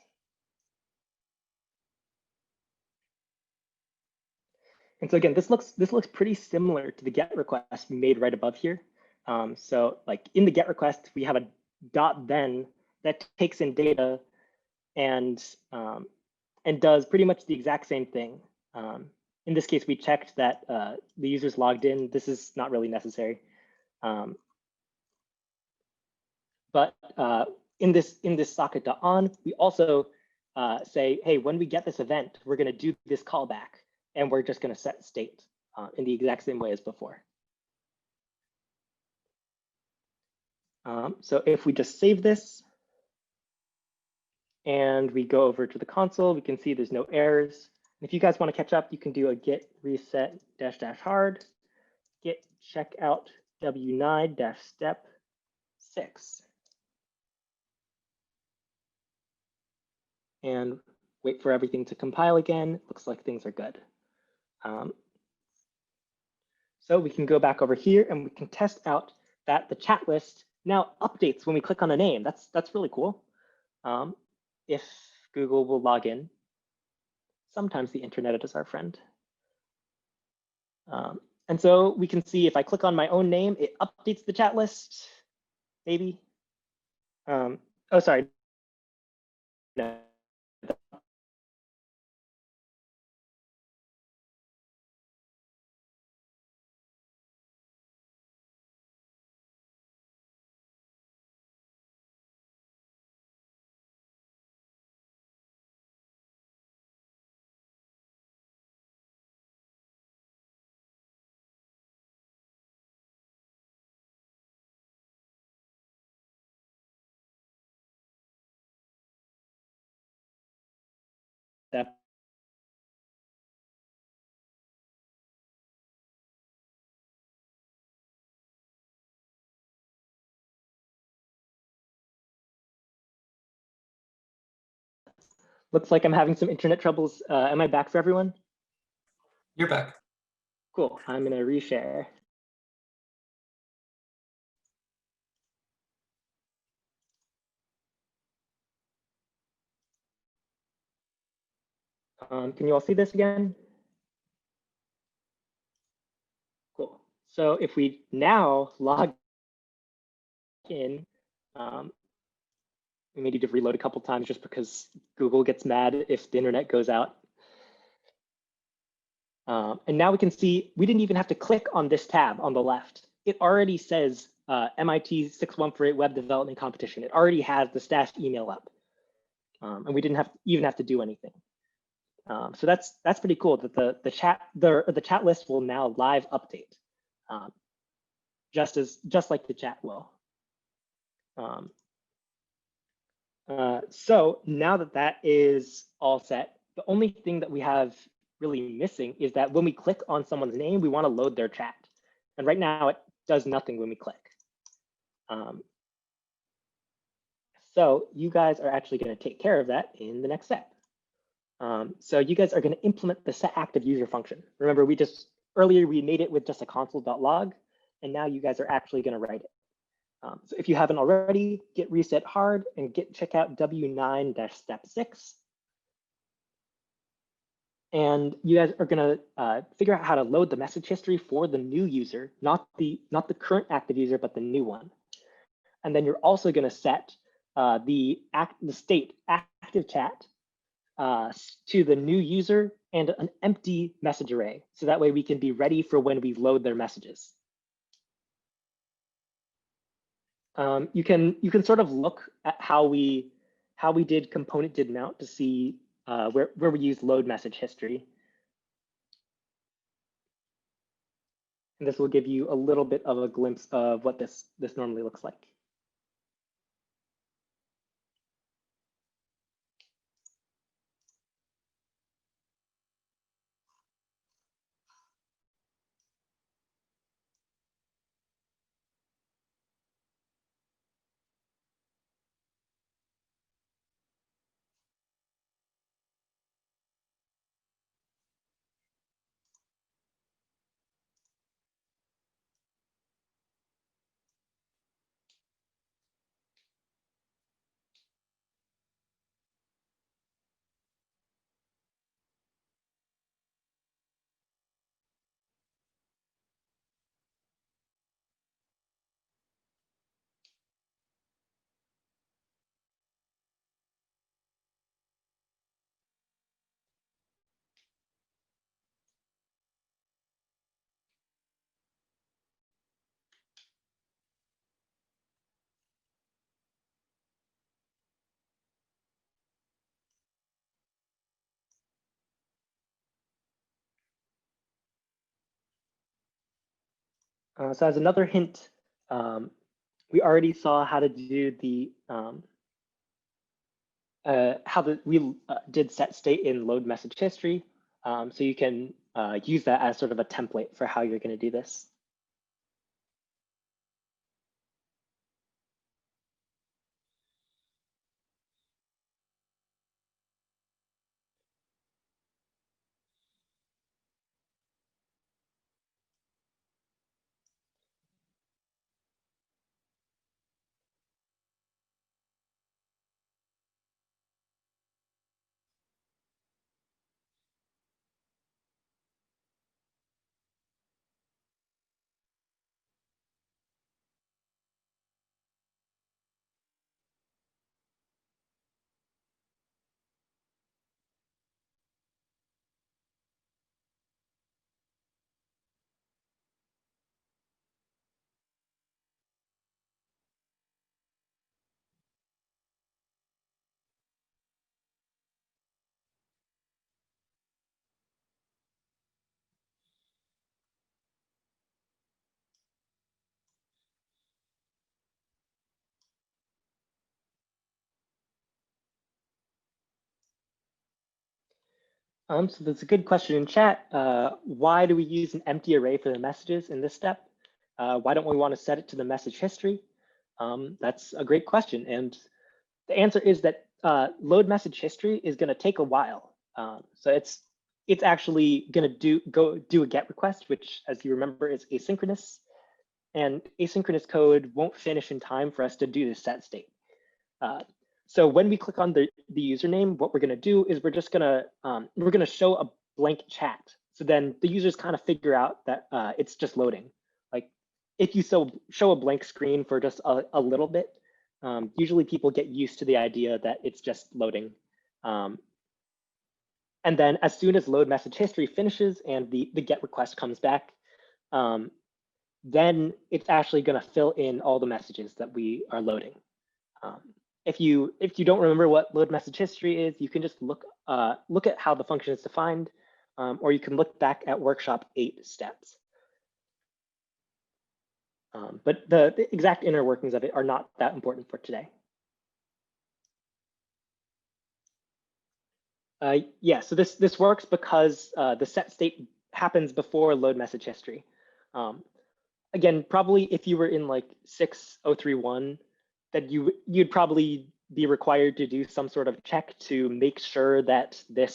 Speaker 1: And so again, this looks pretty similar to the get request we made right above here. So like in the get request, we have a dot then that takes in data and does pretty much the exact same thing. In this case, we checked that the user's logged in. This is not really necessary. But in this socket.on, we also say, hey, when we get this event, we're going to do this callback, and we're just going to set state in the exact same way as before. So if we just save this and we go over to the console, we can see there's no errors. And if you guys want to catch up, you can do a git reset -- hard, git checkout w9 -step 6. And wait for everything to compile again. Looks like things are good. So we can go back over here and we can test out that the chat list now updates when we click on a name. That's really cool. If Google will log in, sometimes the internet is our friend. And so we can see if I click on my own name, it updates the chat list, maybe. Oh, sorry. No. step. Looks like I'm having some internet troubles. Am I back for everyone?
Speaker 2: You're back.
Speaker 1: Cool. I'm going to reshare. Can you all see this again? Cool. So if we now log in, we may need to reload a couple times just because Google gets mad if the internet goes out. And now we can see we didn't even have to click on this tab on the left. It already says MIT 6148 Web Development Competition. It already has the stashed email up. And we didn't even have to do anything. So that's pretty cool that the chat list will now live update, just like the chat will. So now that that is all set, the only thing that we have really missing is that when we click on someone's name, we want to load their chat. And right now it does nothing when we click. So you guys are actually going to take care of that in the next step. So you guys are going to implement the set active user function. Remember, earlier we made it with just a console.log, and now you guys are actually going to write it. So if you haven't already, git reset hard and git check out W9-step 6. And you guys are going to figure out how to load the message history for the new user, not the current active user, but the new one. And then you're also going to set the state active chat to the new user and an empty message array. So that way we can be ready for when we load their messages. You can sort of look at how we did component did mount to see where we use load message history. And this will give you a little bit of a glimpse of what this normally looks like. So as another hint, we already saw how to do the we did set state in load message history. So you can use that as sort of a template for how you're going to do this. So that's a good question in chat. Why do we use an empty array for the messages in this step? Why don't we want to set it to the message history? That's a great question. And the answer is that load message history is going to take a while. So it's actually going to go do a GET request, which, as you remember, is asynchronous. And asynchronous code won't finish in time for us to do the set state. So when we click on the username, what we're going to do is we're going to show a blank chat. So then the users kind of figure out that it's just loading. Like if you show a blank screen for just a little bit, usually people get used to the idea that it's just loading. And then as soon as load message history finishes and the GET request comes back, then it's actually going to fill in all the messages that we are loading. If you don't remember what load message history is, you can just look at how the function is defined, or you can look back at workshop 8 steps. But the exact inner workings of it are not that important for today. Yeah, so this works because the set state happens before load message history. Again, probably if you were in like 6.031, that you'd probably be required to do some sort of check to make sure that the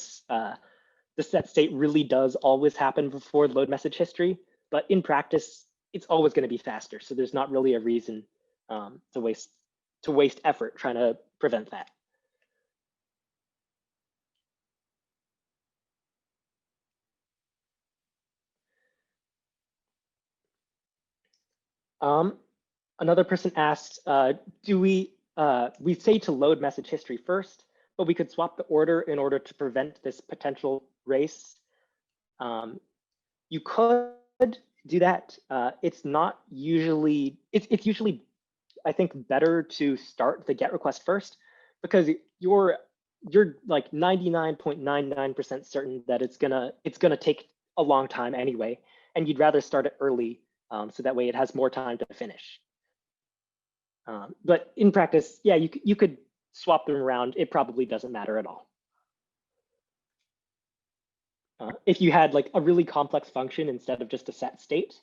Speaker 1: set state really does always happen before load message history. But in practice, it's always going to be faster. So there's not really a reason to waste effort trying to prevent that. Another person asked, do we say to load message history first, but we could swap the order in order to prevent this potential race. You could do that. It's not usually, it's usually, I think, better to start the GET request first, because you're like 99.99% certain that it's gonna take a long time anyway, and you'd rather start it early so that way it has more time to finish. But in practice, yeah, you could swap them around. It probably doesn't matter at all. If you had like a really complex function instead of just a set state,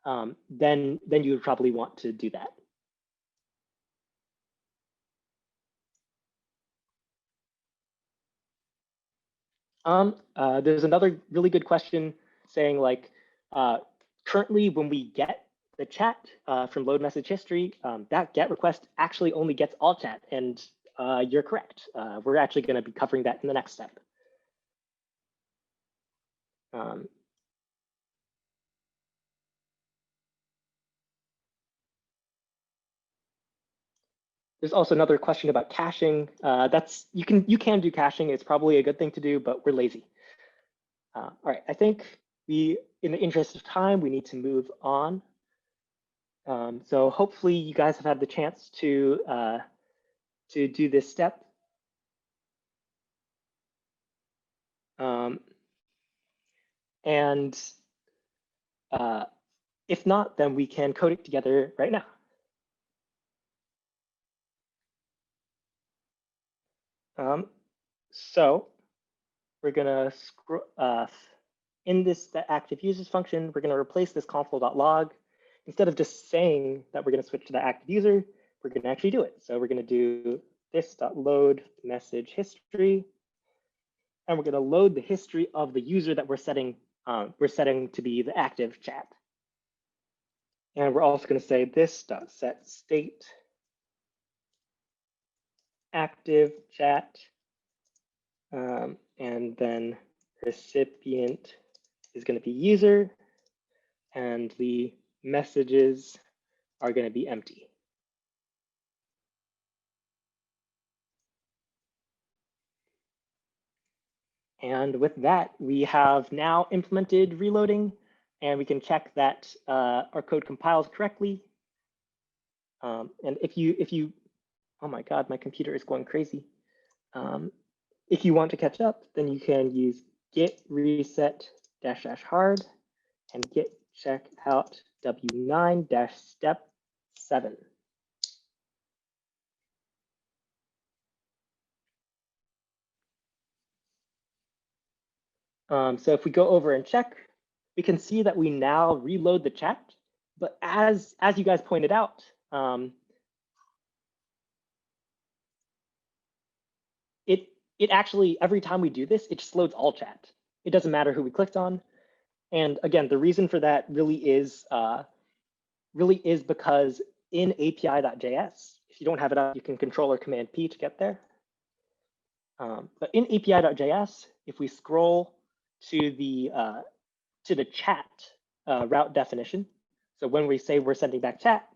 Speaker 1: then you would probably want to do that. There's another really good question saying like, currently when we get the chat from load message history, that GET request actually only gets all chat, and you're correct. We're actually going to be covering that in the next step. There's also another question about caching. You can do caching. It's probably a good thing to do, but we're lazy. All right, I think in the interest of time, we need to move on. So hopefully you guys have had the chance to do this step. And if not, then we can code it together right now. So we're gonna in this active users function, we're gonna replace this console.log. Instead of just saying that we're gonna switch to the active user, we're gonna actually do it. So we're gonna do this.load message history, and we're gonna load the history of the user that we're setting to be the active chat. And we're also gonna say this.set state active chat, and then recipient is going to be user, and the messages are going to be empty. And with that, we have now implemented reloading, and we can check that our code compiles correctly. And if you, oh my God, my computer is going crazy. If you want to catch up, then you can use git reset --hard and git check out w9 step 7. So if we go over and check, we can see that we now reload the chat. But as you guys pointed out, it actually, every time we do this, it just loads all chat. It doesn't matter who we clicked on. And again, the reason for that really is because in API.js, if you don't have it up, you can Control or Command P to get there. But in API.js, if we scroll to the chat route definition, so when we say we're sending back chat,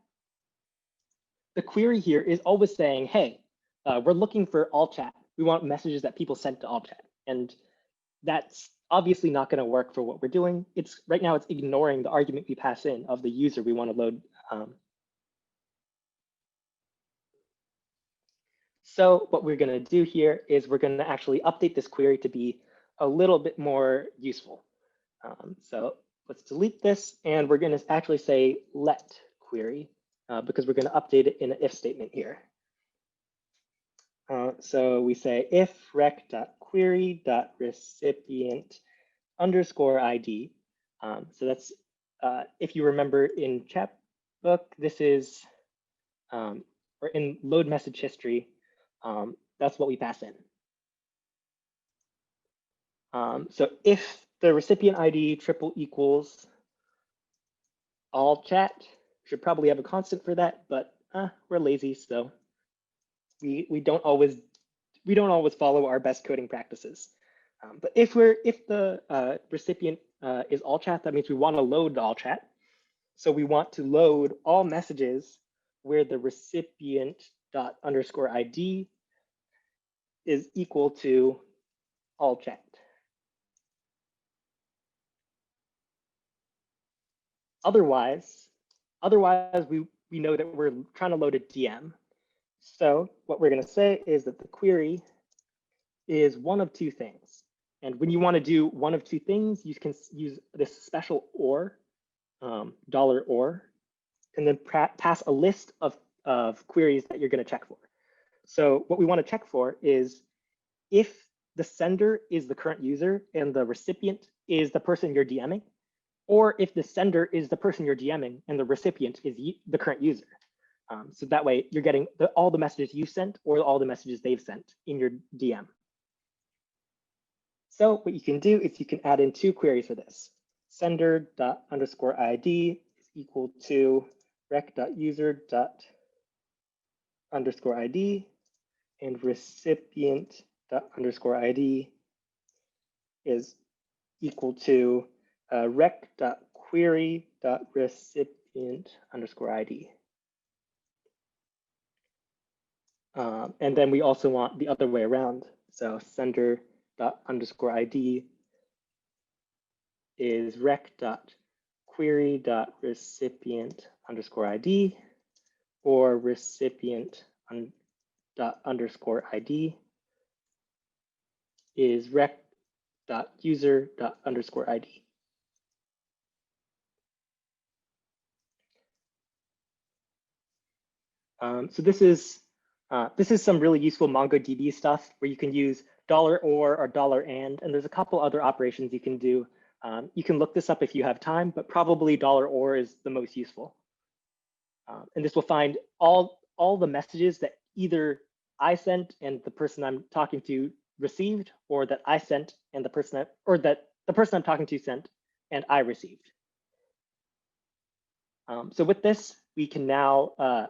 Speaker 1: the query here is always saying, hey, we're looking for all chat. We want messages that people sent to all chat. And that's obviously not going to work for what we're doing. Right now it's ignoring the argument we pass in of the user we want to load. So what we're going to do here is we're going to actually update this query to be a little bit more useful. So let's delete this, and we're going to actually say let query because we're going to update it in an if statement here. So we say if rec.query.recipient_ID. So that's, if you remember in Chatbook, this is, or in load message history, that's what we pass in. So if the recipient ID triple equals all chat, should probably have a constant for that, but we're lazy, so we don't always follow our best coding practices. But if the recipient is all chat, that means we want to load all chat. So we want to load all messages where the recipient._ID is equal to all chat. Otherwise, we know that we're trying to load a DM. So what we're going to say is that the query is one of two things. And when you want to do one of two things, you can use this special $or, $or, and then pass a list of queries that you're going to check for. So what we want to check for is if the sender is the current user and the recipient is the person you're DMing, or if the sender is the person you're DMing and the recipient is the current user. So that way you're getting all the messages you sent or all the messages they've sent in your DM. So what you can do is you can add in two queries for this. Sender._ID is equal to rec.user._ID and recipient._ID is equal to rec.query.recipient_ID. And then we also want the other way around. So sender._ID is rec.query.recipient_ID or recipient._ID is rec.user._ID. So this is some really useful MongoDB stuff where you can use $or or $and there's a couple other operations you can do. You can look this up if you have time, but probably $or is the most useful. And this will find all the messages that either I sent and the person I'm talking to received, or that I sent and the person that the person I'm talking to sent and I received. So with this, we can now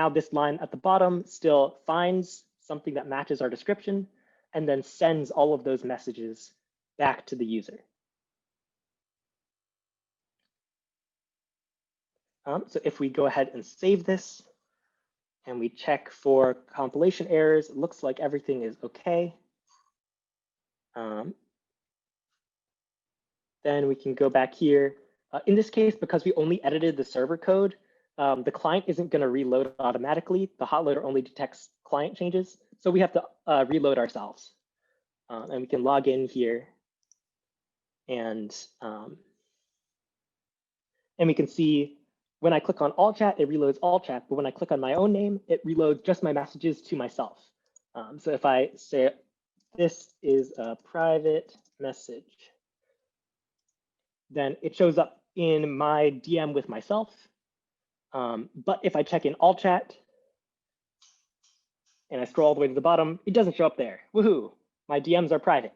Speaker 1: this line at the bottom still finds something that matches our description and then sends all of those messages back to the user. So if we go ahead and save this and we check for compilation errors, it looks like everything is okay. Then we can go back here. In this case, because we only edited the server code, the client isn't going to reload automatically. The hot loader only detects client changes. So we have to reload ourselves. And we can log in here and we can see when I click on all chat, it reloads all chat. But when I click on my own name, it reloads just my messages to myself. So if I say this is a private message. Then it shows up in my DM with myself. But if I check in all chat and I scroll all the way to the bottom, it doesn't show up there. Woohoo! My DMs are private.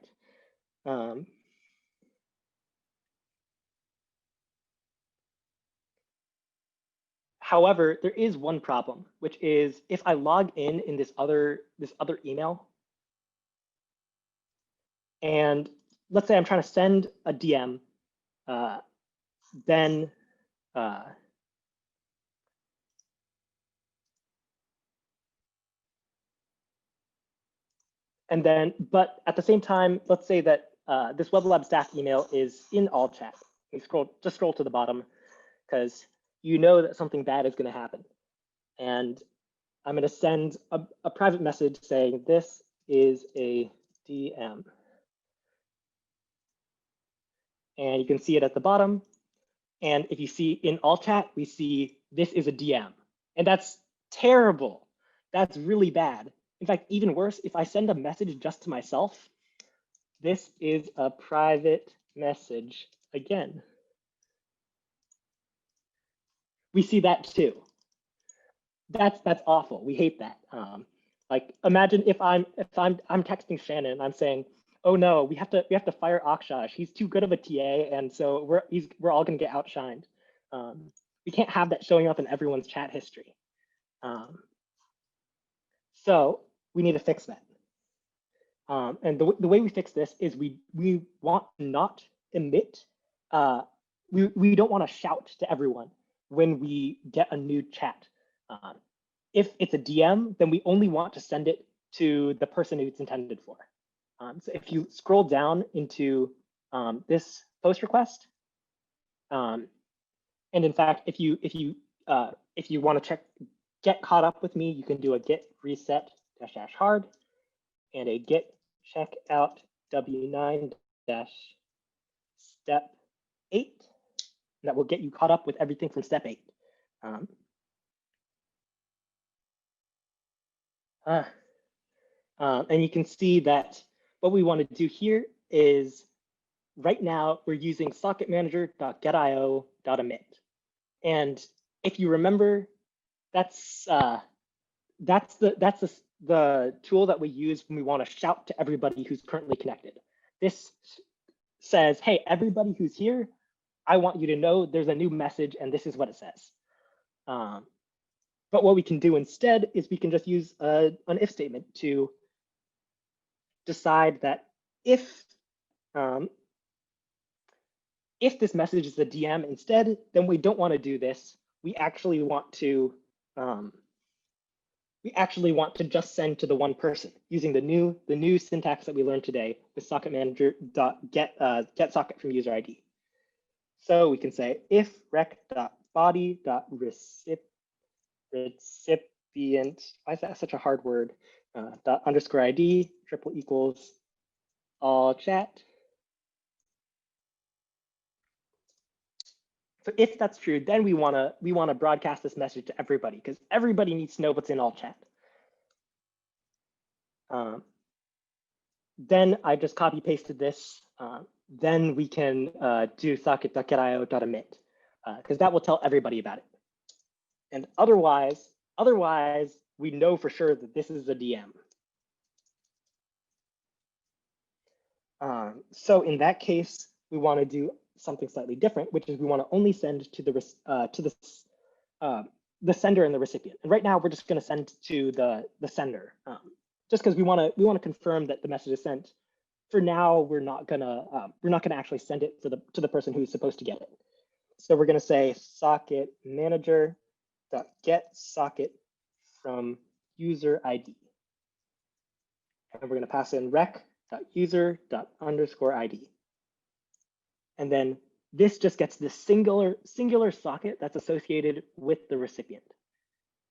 Speaker 1: However, there is one problem, which is if I log in this other email, and let's say I'm trying to send a DM, then but at the same time, let's say that this Web Lab staff email is in all chat. You just scroll to the bottom because you know that something bad is going to happen. And I'm going to send a private message saying this is a DM. And you can see it at the bottom. And if you see in all chat, we see this is a DM. And that's terrible. That's really bad. In fact, even worse, if I send a message just to myself, this is a private message again. We see that too. That's awful. We hate that. Like imagine if I'm texting Shannon and I'm saying, oh no, we have to fire Akshash. He's too good of a TA, and so we're all gonna get outshined. We can't have that showing up in everyone's chat history. So we need to fix that. And the way we fix this is we want to not emit. We don't want to shout to everyone when we get a new chat. If it's a DM, then we only want to send it to the person who it's intended for. So if you scroll down into this post request, and in fact, if you want to get caught up with me, you can do a git reset -- hard and a git checkout w9 step 8. That will get you caught up with everything from step 8. And you can see that what we want to do here is right now we're using socketmanager.getio.emit. And if you remember, that's the tool that we use when we want to shout to everybody who's currently connected. This says, hey, everybody who's here, I want you to know there's a new message and this is what it says. But what we can do instead is we can just use an if statement to decide that if this message is a DM instead, then we don't want to do this. We actually want to just send to the one person using the new syntax that we learned today with socket manager.get socket from user ID. So we can say if rec.body.recipient, why is that such a hard word? _ID == all chat. So if that's true, then we want to broadcast this message to everybody because everybody needs to know what's in all chat. Then I just copy pasted this. Then we can do socket.getio.emit because that will tell everybody about it. And otherwise, we know for sure that this is a DM. So in that case, we want to do something slightly different, which is we want to only send to the sender and the recipient. And right now, we're just going to send to the sender, just because we want to confirm that the message is sent. For now, we're not gonna actually send it to the person who's supposed to get it. So we're going to say socket manager.get socket from user ID. And we're going to pass in rec.user._ID. And then this just gets this singular socket that's associated with the recipient.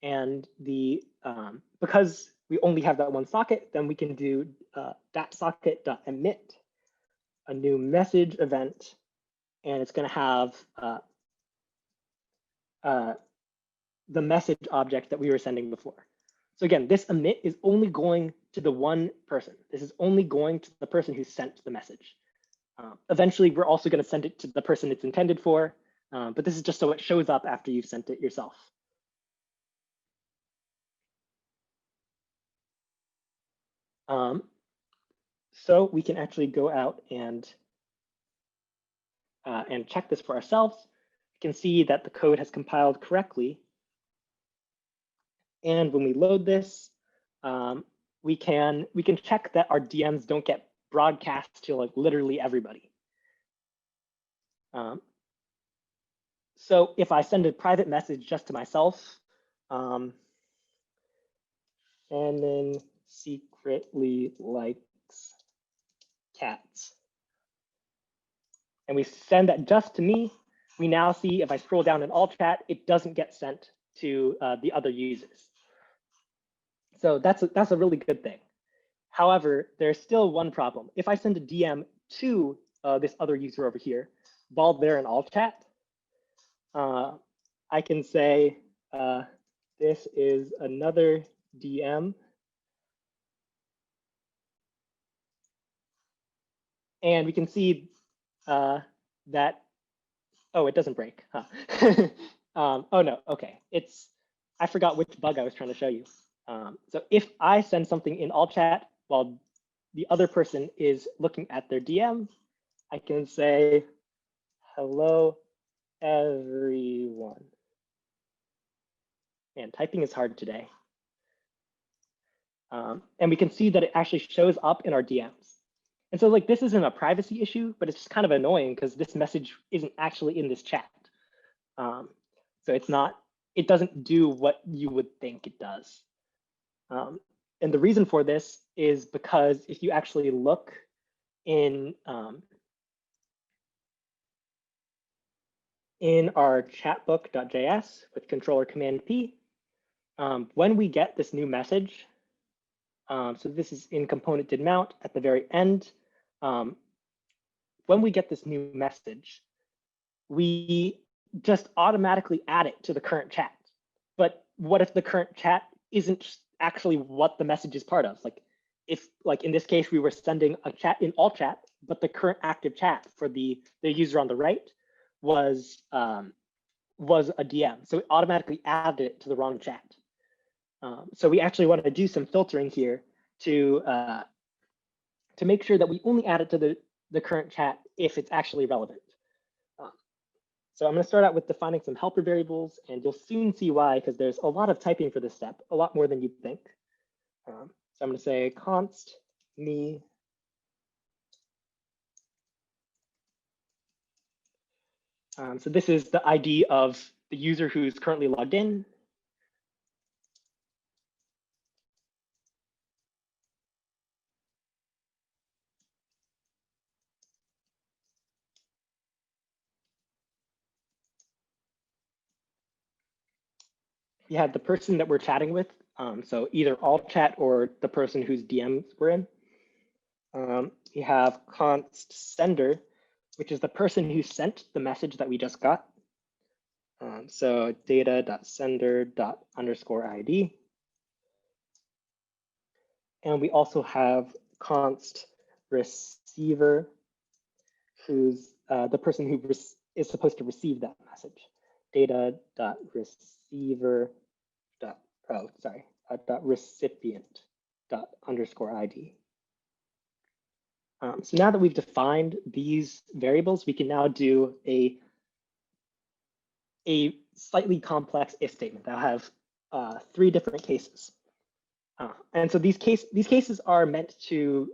Speaker 1: And because we only have that one socket, then we can do .socket.emit, a new message event, and it's going to have the message object that we were sending before. So again, this emit is only going to the one person. This is only going to the person who sent the message. Eventually, we're also going to send it to the person it's intended for, but this is just so it shows up after you've sent it yourself. So we can actually go out and check this for ourselves. We can see that the code has compiled correctly. And when we load this, we can check that our DMs don't get broadcast to like literally everybody. So if I send a private message just to myself, and then secretly likes cats, and we send that just to me, we now see if I scroll down in all chat, it doesn't get sent to the other users. So that's a really good thing. However, there's still one problem. If I send a DM to this other user over here, while they're in all chat, I can say, this is another DM. And we can see that, oh, it doesn't break. Huh? Oh, no, OK. I forgot which bug I was trying to show you. So if I send something in all chat while the other person is looking at their DM, I can say, hello, everyone. Man, typing is hard today. And we can see that it actually shows up in our DMs. And so like this isn't a privacy issue, but it's just kind of annoying because this message isn't actually in this chat. So it doesn't do what you would think it does. And the reason for this is because if you actually look in our chatbook.js with controller command P, when we get this new message, so this is in component did mount at the very end. When we get this new message, we just automatically add it to the current chat. But what if the current chat isn't actually what the message is part of? Like if, like in this case, we were sending a chat in all chat, but the current active chat for the user on the right was a DM. So it automatically added it to the wrong chat. So we actually want to do some filtering here to make sure that we only add it to the current chat if it's actually relevant. So I'm going to start out with defining some helper variables, and you'll soon see why, because there's a lot of typing for this step, a lot more than you'd think. So I'm going to say const me. So this is the ID of the user who's currently logged in. You have the person that we're chatting with, so either all chat or the person whose DMs we're in. You have const sender, which is the person who sent the message that we just got. So data.sender._ID. And we also have const receiver, who's the person who is supposed to receive that message. Data.receiver.recipient._ID. So now that we've defined these variables, we can now do a slightly complex if statement that'll have 3 different cases. And so these cases are meant to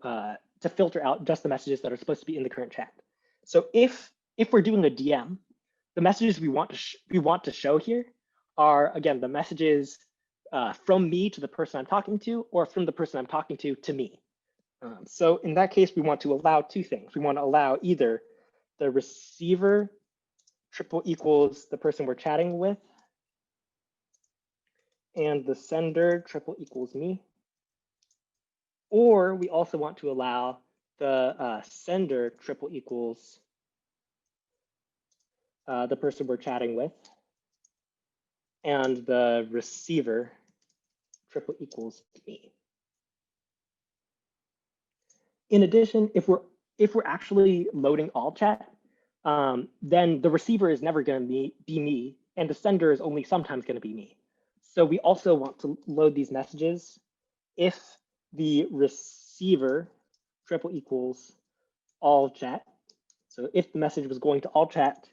Speaker 1: filter out just the messages that are supposed to be in the current chat. So if we're doing a DM, the messages we want to show here are, again, the messages from me to the person I'm talking to, or from the person I'm talking to me. So in that case, we want to allow 2 things. We want to allow either the receiver triple equals the person we're chatting with, and the sender triple equals me. Or we also want to allow the sender triple equals the person we're chatting with, and the receiver triple equals me. In addition, if if we're actually loading all chat, then the receiver is never going to be me, and the sender is only sometimes going to be me. So we also want to load these messages if the receiver triple equals all chat. So if the message was going to all chat,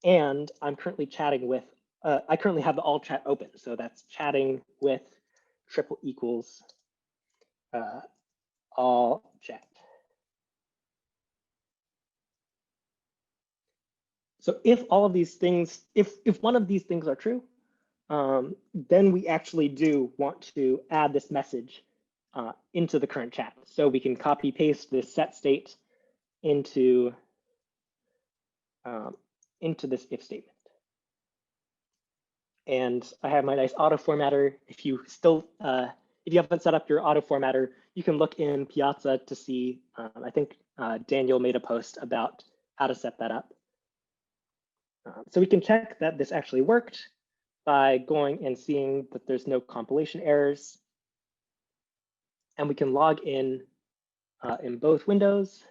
Speaker 1: and I'm currently chatting with, I currently have the all chat open. So that's chatting with triple equals all chat. So if all of these things, if one of these things are true, then we actually do want to add this message into the current chat. So we can copy paste this set state into this if statement. And I have my nice auto formatter. If you still, if you haven't set up your auto formatter, you can look in Piazza to see, I think Daniel made a post about how to set that up. So we can check that this actually worked by going and seeing that there's no compilation errors. And we can log in both windows.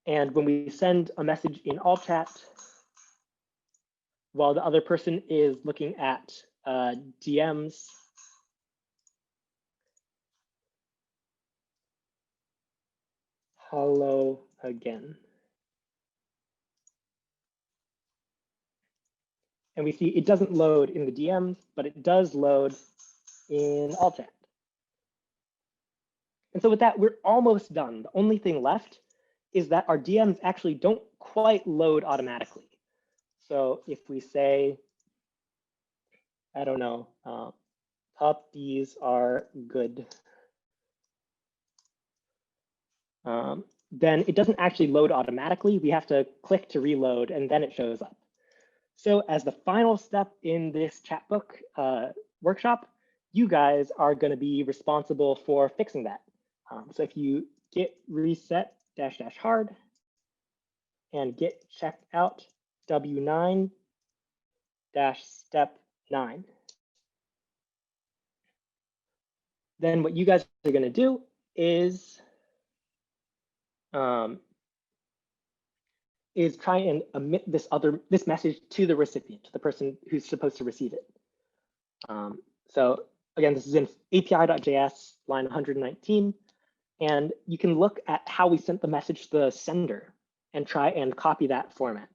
Speaker 1: And when we send a message in all chat, while the other person is looking at DMs, hello again. And we see it doesn't load in the DMs, but it does load in all chat. And so with that, we're almost done. The only thing left is that our DMs actually don't quite load automatically. So if we say, I don't know, puppies are good, then it doesn't actually load automatically. We have to click to reload, and then it shows up. So as the final step in this Chatbook workshop, you guys are going to be responsible for fixing that. So if you git reset -- hard and git checked out W9 -step 9, then what you guys are going to do is try and emit this message to the recipient, to the person who's supposed to receive it. So again, this is in API.js line 119, and you can look at how we sent the message to the sender and try and copy that format.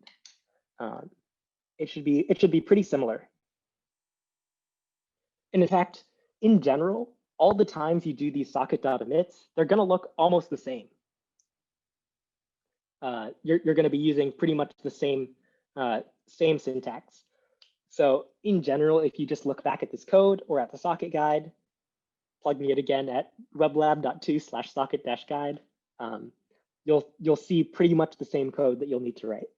Speaker 1: It should be pretty similar. And in fact, in general, all the times you do these socket.emits, they're going to look almost the same. You're going to be using pretty much the same syntax. So in general, if you just look back at this code or at the socket guide, plugging it again at weblab.to/socket-guide, you'll see pretty much the same code that you'll need to write.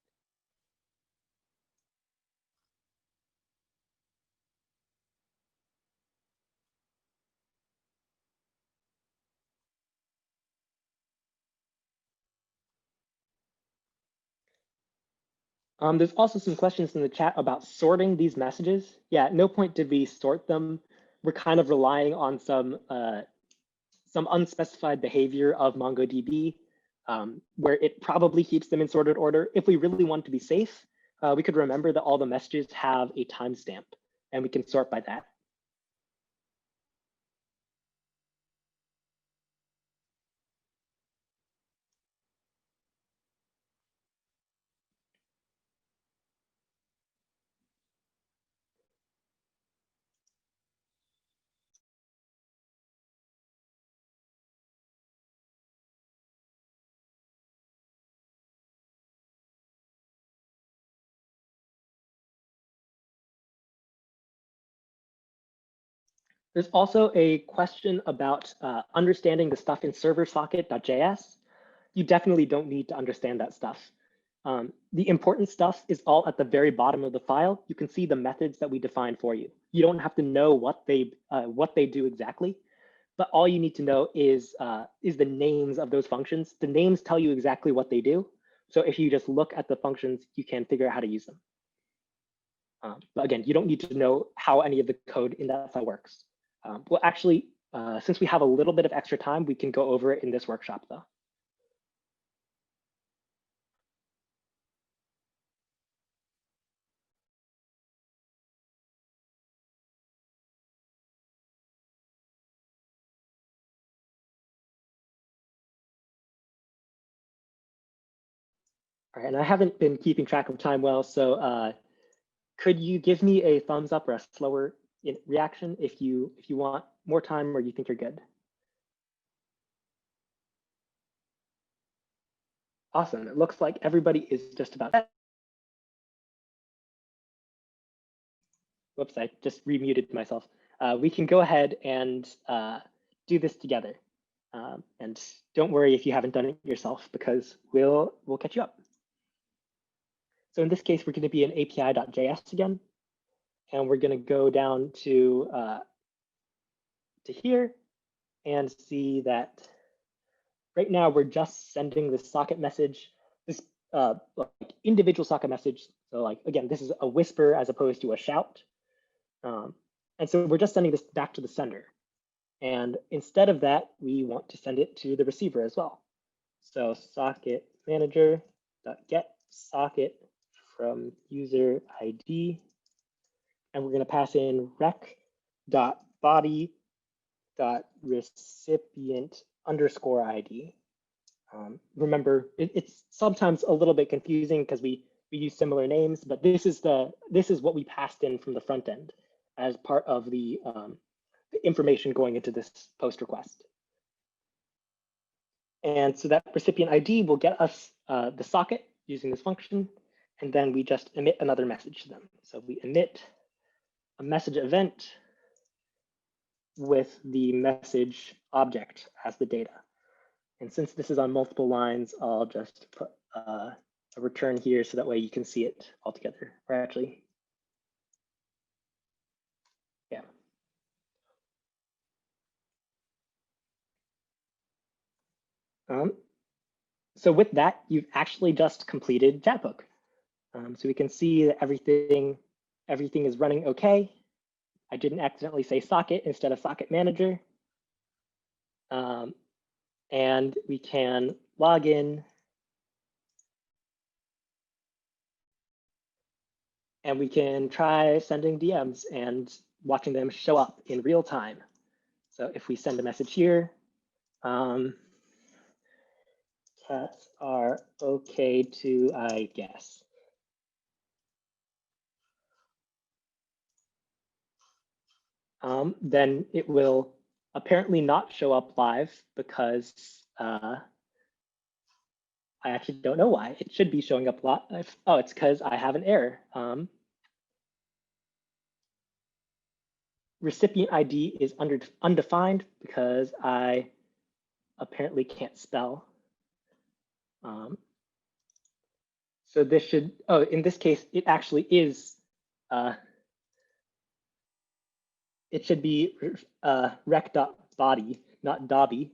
Speaker 1: There's also some questions in the chat about sorting these messages. Yeah, at no point did we sort them. We're kind of relying on some unspecified behavior of MongoDB, where it probably keeps them in sorted order. If we really want to be safe, we could remember that all the messages have a timestamp, and we can sort by that. There's also a question about understanding the stuff in server socket.js. You definitely don't need to understand that stuff. The important stuff is all at the very bottom of the file. You can see the methods that we define for you. You don't have to know what they do exactly, but all you need to know is the names of those functions. The names tell you exactly what they do. So if you just look at the functions, you can figure out how to use them. But again, you don't need to know how any of the code in that file works. Well, actually, since we have a little bit of extra time, we can go over it in this workshop, though. All right, and I haven't been keeping track of time well, so could you give me a thumbs up or a slower reaction if you want more time or you think you're good? Awesome. It looks like everybody is just about. Whoops, I just remuted myself. We can go ahead and do this together. And don't worry if you haven't done it yourself, because we'll catch you up. So in this case, we're going to be in API.js again, and we're going to go down to here and see that right now we're just sending this socket message, this like individual socket message. So like, again, this is a whisper as opposed to a shout. And so we're just sending this back to the sender. And instead of that, we want to send it to the receiver as well. So socket manager.get socket from user ID. And we're going to pass in rec.body.recipient_ID. Remember, it's sometimes a little bit confusing because we use similar names, but this is what we passed in from the front end as part of the information going into this post request. And so that recipient ID will get us the socket using this function, and then we just emit another message to them. So we emit a message event with the message object as the data. And since this is on multiple lines, I'll just put a return here so that way you can see it all together. Or actually, yeah. So with that, you've actually just completed Chatbook. So we can see that everything is running okay. I didn't accidentally say socket instead of socket manager. And we can log in. And we can try sending DMs and watching them show up in real time. So if we send a message here, cats are okay too, I guess. Then it will apparently not show up live because I actually don't know why. It should be showing up live. Oh, it's because I have an error. Recipient ID is undefined because I apparently can't spell. So this should, oh, in this case, it actually is, it should be rec.body, not Dobby.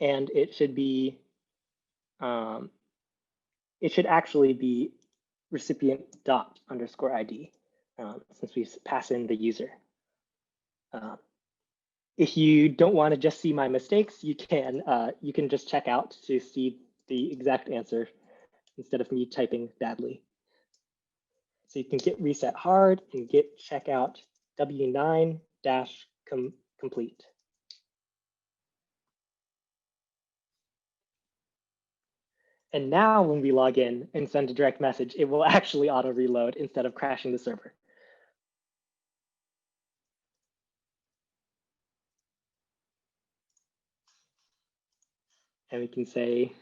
Speaker 1: And it should be, it should actually be recipient._ID since we pass in the user. If you don't want to just see my mistakes, you can just check out to see the exact answer instead of me typing badly. So you can git reset hard and git checkout W9-complete. And now when we log in and send a direct message, it will actually auto reload instead of crashing the server. And we can say,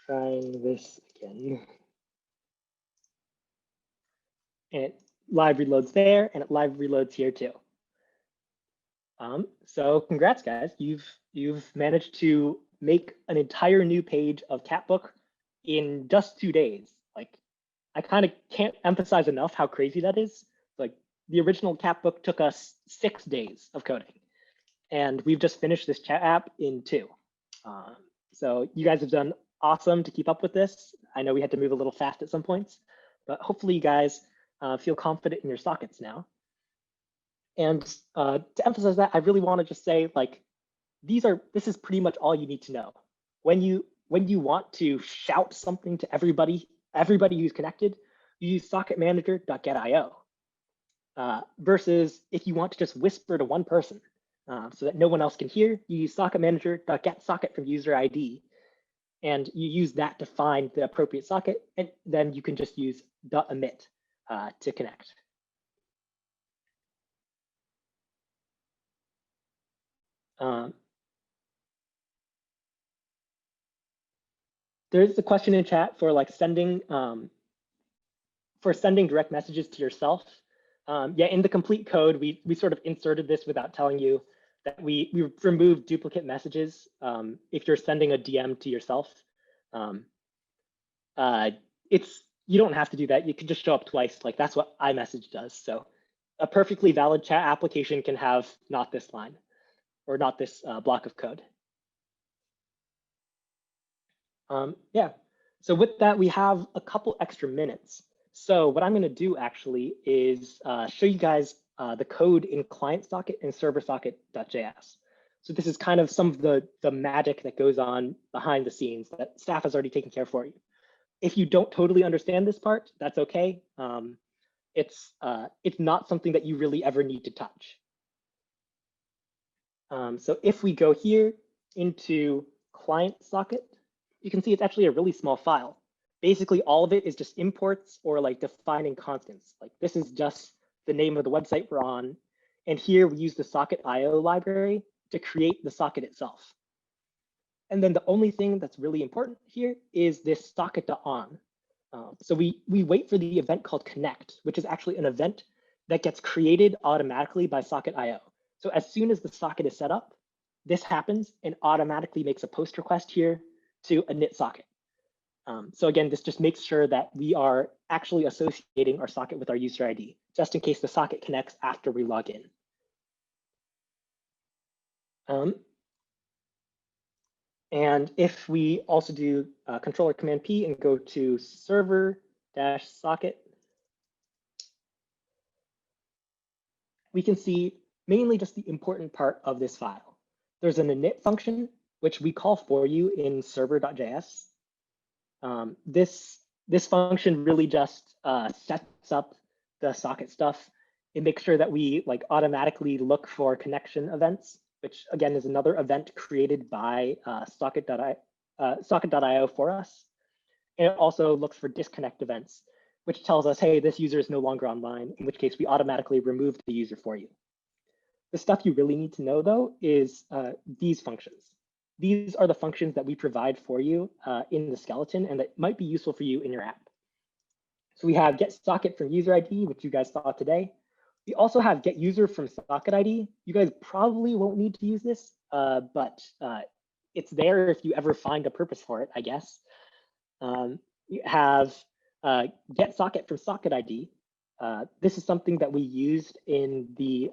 Speaker 1: trying this again. And it live reloads there, and it live reloads here too. So congrats, guys. You've managed to make an entire new page of Chatbook in just 2 days. Like, I kind of can't emphasize enough how crazy that is. Like, the original Chatbook took us 6 days of coding, and we've just finished this chat app in 2. So you guys have done awesome to keep up with this. I know we had to move a little fast at some points, but hopefully you guys feel confident in your sockets now. And to emphasize that, I really want to just say, like, this is pretty much all you need to know. When you want to shout something to everybody who's connected, you use socketmanager.getIO. Versus if you want to just whisper to one person so that no one else can hear, you use socketmanager.getSocket from user ID. And you use that to find the appropriate socket, and then you can just use .emit to connect. There's a question in chat for like sending direct messages to yourself. Yeah, in the complete code, we sort of inserted this without telling you that we removed duplicate messages if you're sending a DM to yourself. You don't have to do that. You can just show up twice. Like that's what iMessage does. So a perfectly valid chat application can have not this line or not this block of code. Yeah, so with that, we have a couple extra minutes. So what I'm going to do actually is show you guys the code in client socket and server socket.js. So this is kind of some of the magic that goes on behind the scenes that staff has already taken care for you. If you don't totally understand this part, that's okay. It's not something that you really ever need to touch. So if we go here into client socket, you can see it's actually a really small file. Basically, all of it is just imports or like defining constants. Like this is just the name of the website we're on. And here we use the socket.io library to create the socket itself. And then the only thing that's really important here is this socket.on. So we wait for the event called connect, which is actually an event that gets created automatically by socket.io. So as soon as the socket is set up, this happens and automatically makes a post request here to a init socket. So again, this just makes sure that we are actually associating our socket with our user ID, just in case the socket connects after we log in. And if we also do controller command P and go to server-socket, we can see mainly just the important part of this file. There's an init function, which we call for you in server.js. This function really just sets up the socket stuff. It makes sure that we like automatically look for connection events, which again is another event created by socket.io for us. And it also looks for disconnect events, which tells us, hey, this user is no longer online, in which case we automatically remove the user for you. The stuff you really need to know, though, is these functions. These are the functions that we provide for you in the skeleton and that might be useful for you in your app. So we have get socket from user ID, which you guys saw today. We also have get user from socket ID. You guys probably won't need to use this, but it's there if you ever find a purpose for it, I guess. You have get socket from socket ID. This is something that we used in the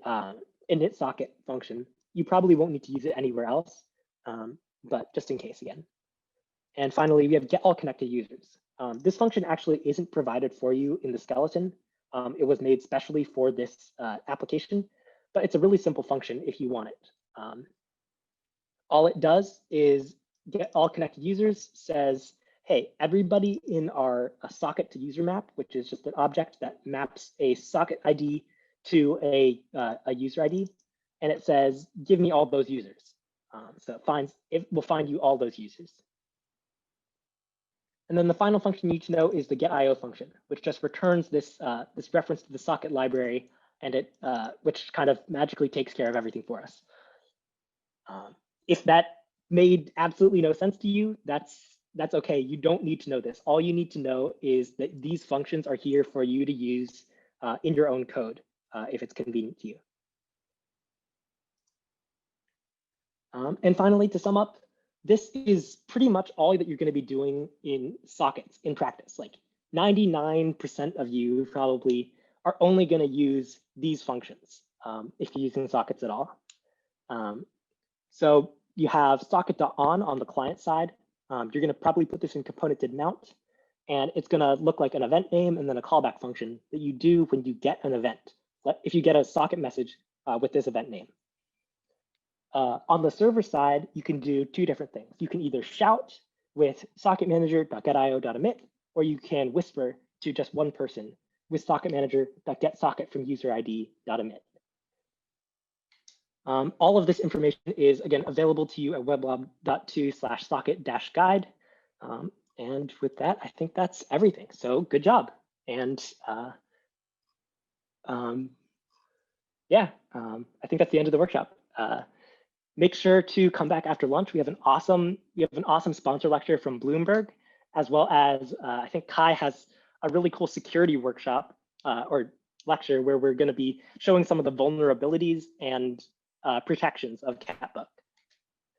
Speaker 1: init socket function. You probably won't need to use it anywhere else, but just in case again. And finally, we have get all connected users. This function actually isn't provided for you in the skeleton. It was made specially for this application, but it's a really simple function if you want it. All it does is get all connected users says, hey, everybody in our socket to user map, which is just an object that maps a socket ID to a user ID, and it says, give me all those users. So it will find you all those users. And then the final function you need to know is the getIO function, which just returns this reference to the socket library, and which kind of magically takes care of everything for us. If that made absolutely no sense to you, that's okay. You don't need to know this. All you need to know is that these functions are here for you to use in your own code if it's convenient to you. And finally, to sum up, this is pretty much all that you're going to be doing in sockets in practice. Like 99% of you probably are only going to use these functions if you're using sockets at all. So you have socket.on on the client side. You're going to probably put this in component did mount. and it's going to look like an event name and then a callback function that you do when you get an event. But if you get a socket message with this event name. On the server side, you can do two different things. You can either shout with socketmanager.getIO.emit, or you can whisper to just one person with socketmanager.getSocket from userid.emit. All of this information is, again, available to you at weblog.to/socket-guide. And with that, I think that's everything. So good job. And yeah, I think that's the end of the workshop. Make sure to come back after lunch. We have an awesome sponsor lecture from Bloomberg, as well as I think Kai has a really cool security workshop or lecture where we're going to be showing some of the vulnerabilities and protections of Chatbook.